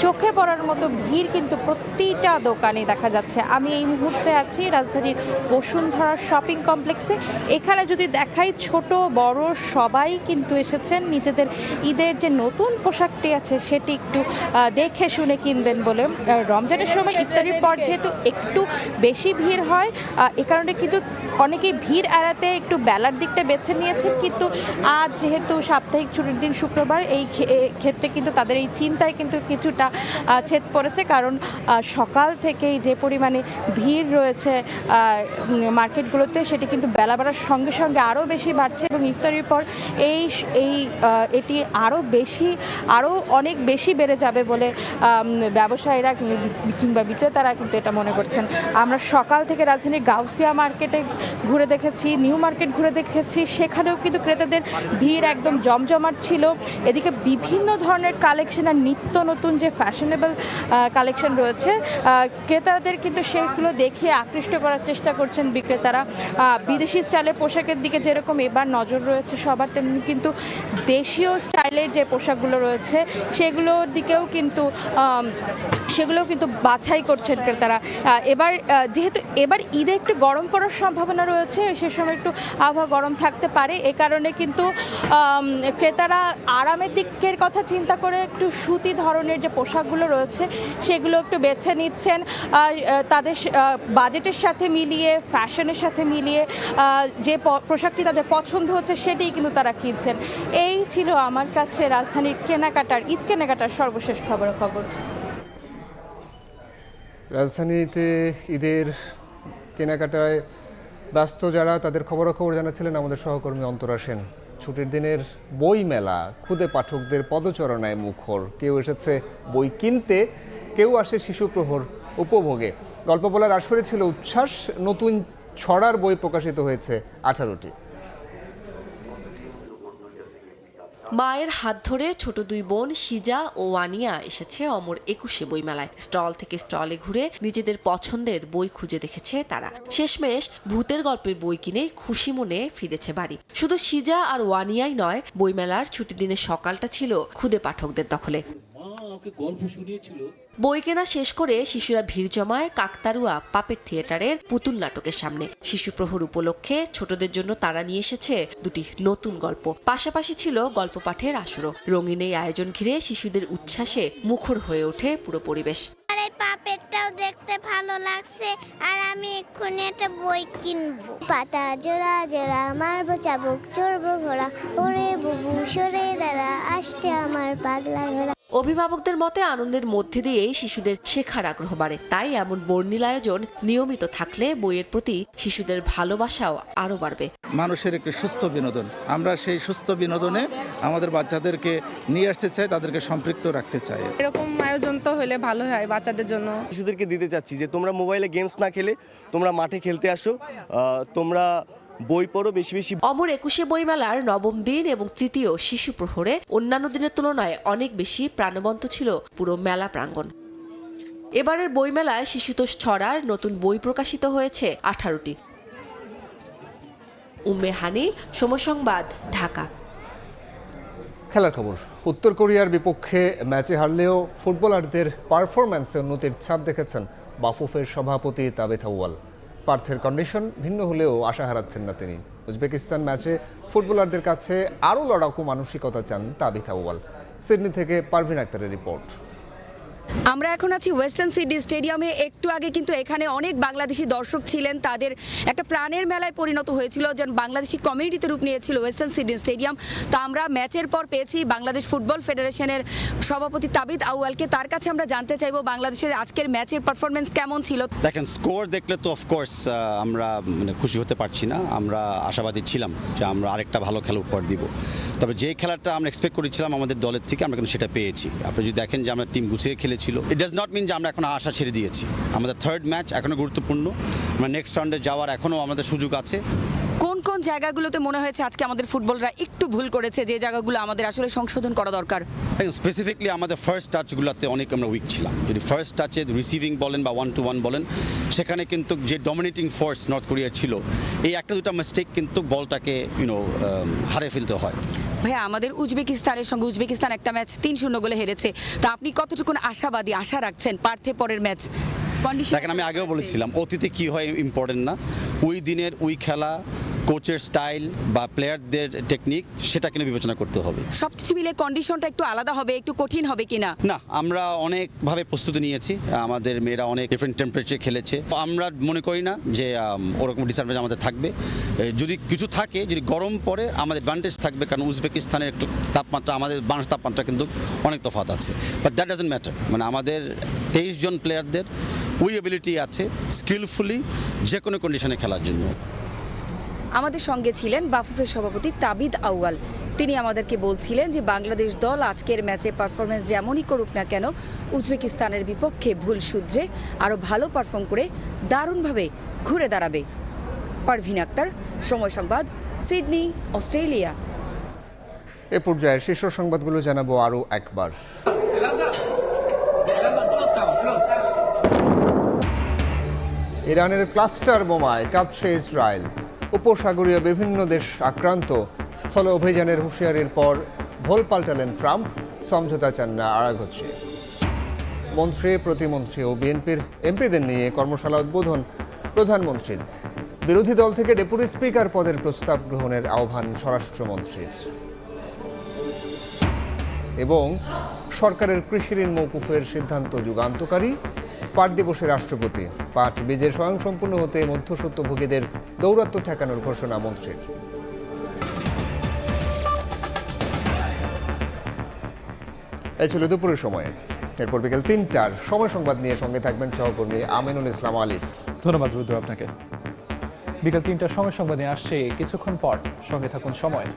চোখে পড়ার মতো ভিড় কিন্তু প্রতিটা দোকানে দেখা যাচ্ছে। আমি এই মুহূর্তে আছি রাজধানীর বসুন্ধরা শপিং কমপ্লেক্সে। এখানে যদি দেখাই, ছোট বড় সবাই কিন্তু এসেছেন নিজেদের ঈদের যে নতুন পোশাকটি আছে সেটি একটু দেখে শুনে কিনবেন বলে। রমজানের সময় ইফতারির পর যেহেতু একটু বেশি ভিড় হয়, এ কারণে কিন্তু অনেকেই ভিড় এড়াতে একটু বেলার দিকটা বেছে নিয়েছেন। কিন্তু আজ যেহেতু সাপ্তাহিক ছুটির দিন শুক্রবার, এই ক্ষেত্রে কিন্তু তাদের এই চিন্তায় কিন্তু কিছুটা ছেদ পড়েছে, কারণ সকাল থেকেই যে পরিমাণে ভিড় রয়েছে মার্কেটগুলোতে সেটি কিন্তু বেলা বাড়ার সঙ্গে সঙ্গে আরও বেশি বাড়ছে এবং ইফতারির পর এটি আরও অনেক বেশি বেড়ে যাবে বলে ব্যবসায়ীরা কিংবা বিক্রেতারা কিন্তু এটা মনে করছেন। আমরা সকাল থেকে রাজধানীর গাউসিয়া মার্কেটে ঘুরে দেখেছি, নিউ মার্কেট ঘুরে দেখেছি, সেখানেও কিন্তু ক্রেতাদের ভিড় একদম জমজমাট ছিল। এদিকে বিভিন্ন ধরনের কালেকশন আর নিত্য নতুন যে ফ্যাশনেবল কালেকশন রয়েছে, ক্রেতাদের কিন্তু সেগুলো দেখিয়ে আকৃষ্ট করার চেষ্টা করছেন বিক্রেতারা। বিদেশি স্টাইলের পোশাকের দিকে যেরকম এবার নজর রয়েছে সবার, তেমনি কিন্তু দেশীয় স্টাইলের যে পোশাকগুলো রয়েছে সেগুলোর দিকেও কিন্তু বাছাই করছেন ক্রেতারা। যেহেতু এবার ঈদে একটু গরম পড়ার সম্ভাবনা রয়েছে, সে সময় একটু আবহাওয়া গরম থাকতে পারে, এ কারণে কিন্তু ক্রেতারা আরামের দিকের কথা চিন্তা করে একটু সুতি ধরনের যে পোশাকগুলো রয়েছে সেগুলো একটু বেছে নিচ্ছেন। তাদের বাজেটের সাথে মিলিয়ে, ফ্যাশনের সাথে মিলিয়ে যে পোশাকটি তাদের পছন্দ হচ্ছে সেটাই কিন্তু তারা কিনছেন। এই ছিল আমার কাছে রাজধানীর ঈদ কেনাকাটার সর্বশেষ খবর। রাজধানীতে ঈদের কেনাকাটায় ব্যস্ত যারা, তাদের খবরাখবর জানাচ্ছিলেন আমাদের সহকর্মী অন্তরা সেন। ছুটির দিনের বই মেলা খুদে পাঠকদের পদচারণায় মুখর। কেউ এসেছে বই কিনতে, কেউ আসে শিশু প্রহর উপভোগে। গল্প বলার আসরে ছিল উচ্ছ্বাস। নতুন ছড়ার বই প্রকাশিত হয়েছে 18টি। মায়ের হাত ধরে ছোট দুই বোন সিজা ও ওয়ানিয়া এসেছে অমর ২১ বইমেলায়। স্টল থেকে স্টলে ঘুরে নিজেদের পছন্দের বই খুঁজে দেখেছে তারা। শেষমেশ ভূতের গল্পের বই কিনে খুশি মনে ফিরেছে বাড়ি। শুধু সিজা আর ওয়ানিয়াই নয়, বইমেলার ছুটির দিনের সকালটা ছিল ক্ষুদে পাঠকদের দখলে। বই কেনা শেষ করে শিশুরা ভিড় জমায় কাকতারুয়া পাপেট থিয়েটারের পুতুল নাটকের সামনে। শিশু প্রহর উপলক্ষে ছোটদের জন্য তারা নিয়ে এসেছে দুটি নতুন গল্প। পাশাপাশি ছিল গল্প পাঠের আসরও। রঙিন এই আয়োজন ঘিরে শিশুদের উচ্ছ্বাসে মুখর হয়ে ওঠে পুরো পরিবেশ। পাপেটটাও দেখতে ভালো লাগছে, আর আমি এক্ষুনি একটা বই কিনবো। পাতা জোড়া জোড়া মারবো চাবুক চড়বো ঘোড়া, ওরে বুবু সরে দাঁড়া আসতে আমার পাগলা ঘোড়া। অভিভাবকদের মতে আনন্দের মধ্যে দিয়েই শিশুদের শেখার আগ্রহ বাড়ে। তাই এমন বর্ণিল আয়োজন নিয়মিত থাকলে বইয়ের প্রতি শিশুদের ভালোবাসাও আরও বাড়বে। মানুষের একটি সুস্থ বিনোদন, আমরা সেই সুস্থ বিনোদনে আমাদের বাচ্চাদেরকে নিয়ে আসতে চাই, তাদেরকে সম্পৃক্ত রাখতে চাই। এরকম আয়োজন তো হলে ভালো হয় বাচ্চাদের জন্য। শিশুদেরকে দিতে চাচ্ছি যে তোমরা মোবাইলে গেমস না খেলে তোমরা মাঠে খেলতে আসো, তোমরা বই পড়ো বেশি বেশি। অমর ২১ বইমেলার নবম দিন এবং তৃতীয় শিশু প্রহরে অন্যান্য দিনের তুলনায় অনেক বেশি প্রাণবন্ত ছিল পুরো মেলা প্রাঙ্গণ। এবারের বইমেলায় শিশুতোষ ছড়ার নতুন বই প্রকাশিত হয়েছে 18টি। উম্মে হানি, সময় সংবাদ, ঢাকা। খেলার খবর। উত্তর কোরিয়ার বিপক্ষে ম্যাচে হারলেও ফুটবলারদের পারফরম্যান্সে উন্নতির ছাপ দেখেছেন বাফুফের সভাপতি তাবিথ আউয়াল। পার্থের কন্ডিশন ভিন্ন হলেও আশা হারাচ্ছেন না তিনি। উজবেকিস্তান ম্যাচে ফুটবলারদের কাছে আরও লড়াকু মানসিকতা চান তাবিথ আউয়াল। সিডনি থেকে পারভিন আক্তারের রিপোর্ট। আমরা এখন আছি ওয়েস্টার্ন সিডনি স্টেডিয়ামে। একটু আগে কিন্তু এখানে অনেক বাংলাদেশি দর্শক ছিলেন, তাদের একটা প্রাণের মেলায় পরিণত হয়েছিল, যেন বাংলাদেশি কমিউনিটিতে রূপ নিয়েছিল ওয়েস্টার্ন সিডনি স্টেডিয়াম। তো আমরা ম্যাচের পর পেয়েছি বাংলাদেশ ফুটবল ফেডারেশনের সভাপতি তাবিথ আউয়ালকে। তার কাছে আমরা জানতে চাইবো বাংলাদেশের আজকের ম্যাচের পারফরমেন্স কেমন ছিল। দেখেন, স্কোর দেখলে তো অফকোর্স আমরা খুশি হতে পারছি না। আমরা আশাবাদী ছিলাম যে আমরা আরেকটা ভালো খেলা উপহার দিব, তবে যে খেলাটা আমরা এক্সপেক্ট করেছিলাম আমাদের দলের থেকে আমরা কিন্তু সেটা পেয়েছি। আপনি যদি দেখেন যে আমরা টিম গুছিয়ে খেলেছিল, ইট ডাজ নট মিন যে আমরা এখন আশা ছেড়ে দিয়েছি। আমাদের থার্ড ম্যাচ এখনো গুরুত্বপূর্ণ, আমরা নেক্সট রাউন্ডে যাওয়ার এখনো আমাদের সুযোগ আছে। কোন কোন জায়গাগুলোতে মনে হয়েছে আজকে আমাদের ফুটবলরা একটু ভুল করেছে, যে জায়গাগুলো আমাদের আসলে সংশোধন করা দরকার? স্পেসিফিকলি আমাদের ফার্স্ট টাচগুলোতে অনেক আমরা উইক ছিলাম। যদি ফার্স্ট টাচে রিসিভিং বলেন বা 1-to-1 বলেন, সেখানে কিন্তু যে ডমিনেটিং ফোর্স নর্থ কোরিয়ার ছিল, এই একটা দুটা মিস্টেক কিন্তু বলটাকে হারিয়ে ফেলতে হয়। ভাইয়া, আমাদের উজবেকিস্তানের সঙ্গে উজবেকিস্তান একটা ম্যাচ 3-0 গোলে হেরেছে। তা আপনি কতটুকু আশাবাদী, আশা রাখছেন পার্থে পরের ম্যাচ? দেখেন, আমি আগেও বলেছিলাম অতীতে কি হয় ইম্পর্টেন্ট না, ওই দিনের ওই খেলা, কোচের স্টাইল বা প্লেয়ারদের টেকনিক, সেটা কিন্তু বিবেচনা করতে হবে। সবকিছু মিলে কন্ডিশনটা একটু আলাদা হবে, একটু কঠিন হবে কিনা? না, আমরা অনেকভাবে প্রস্তুতি নিয়েছি। আমাদের মেয়েরা অনেক ডিফারেন্ট টেম্পারেচার খেলেছে। আমরা মনে করি না যে ওরকম ডিসঅ্যাডভান্টেজ আমাদের থাকবে। যদি কিছু থাকে, যদি গরম পড়ে আমাদের অ্যাডভান্টেজ থাকবে, কারণ উজবেকিস্তানের তাপমাত্রা আমাদের বাংলাদেশ তাপমাত্রা কিন্তু অনেক তফাৎ আছে। But that doesn't matter. মানে আমাদের 23 জন প্লেয়ারদের ওই এবিলিটি আছে স্কিলফুলি যে কোনো কন্ডিশনে খেলার জন্য। আমাদের সঙ্গে ছিলেন বাফুফের সভাপতি তাবিথ আউয়াল। তিনি আমাদেরকে বলছিলেন যে বাংলাদেশ দল আজকের ম্যাচে পারফরমেন্স যেমনই করুক না কেন, উজবেকিস্তানের বিপক্ষে ভুল শুধরে আরও ভালো পারফর্ম করে দারুণভাবে ঘুরে দাঁড়াবে। পারভিন আক্তার, সময় সংবাদ, সিডনি, অস্ট্রেলিয়া। এ পর্যায়ে শীর্ষ সংবাদগুলো জানাবো আরও একবার। ইরানের ক্লাস্টার বোমায় কাঁপছে ইসরায়েল। উপসাগরীয় বিভিন্ন দেশ আক্রান্ত। স্থল অভিযানের হুঁশিয়ারির পর ভোল পাল্টালেন ট্রাম্প, সমঝোতা চান না আরাঘচি। মন্ত্রী, প্রতিমন্ত্রী ও বিএনপির এমপিদের নিয়ে কর্মশালা উদ্বোধন প্রধানমন্ত্রীর। বিরোধী দল থেকে ডেপুটি স্পিকার পদের প্রস্তাব গ্রহণের আহ্বান স্বরাষ্ট্রমন্ত্রীর। এবং সরকারের কৃষি ঋণ মওকুফের সিদ্ধান্ত যুগান্তকারী। পাট দিবসে রাষ্ট্রপতি। পাট বীজের স্বয়ংসম্পূর্ণ হতে মধ্যস্বত্বভোগীদের দৌরাত্ম্য ঠেকানোর ঘোষণা মন্ত্রীর। এই ছিল দুপুরের সময়ে। এরপর বিকেল 3টার সময় সংবাদ নিয়ে সঙ্গে থাকবেন সহকর্মী আমিনুল ইসলাম আলিফ। ধন্যবাদ রুদ্র আপনাকে। বিকেল 3টার সময় সংবাদ নিয়ে আসছে কিছুক্ষণ পর। সঙ্গে থাকুন সময়।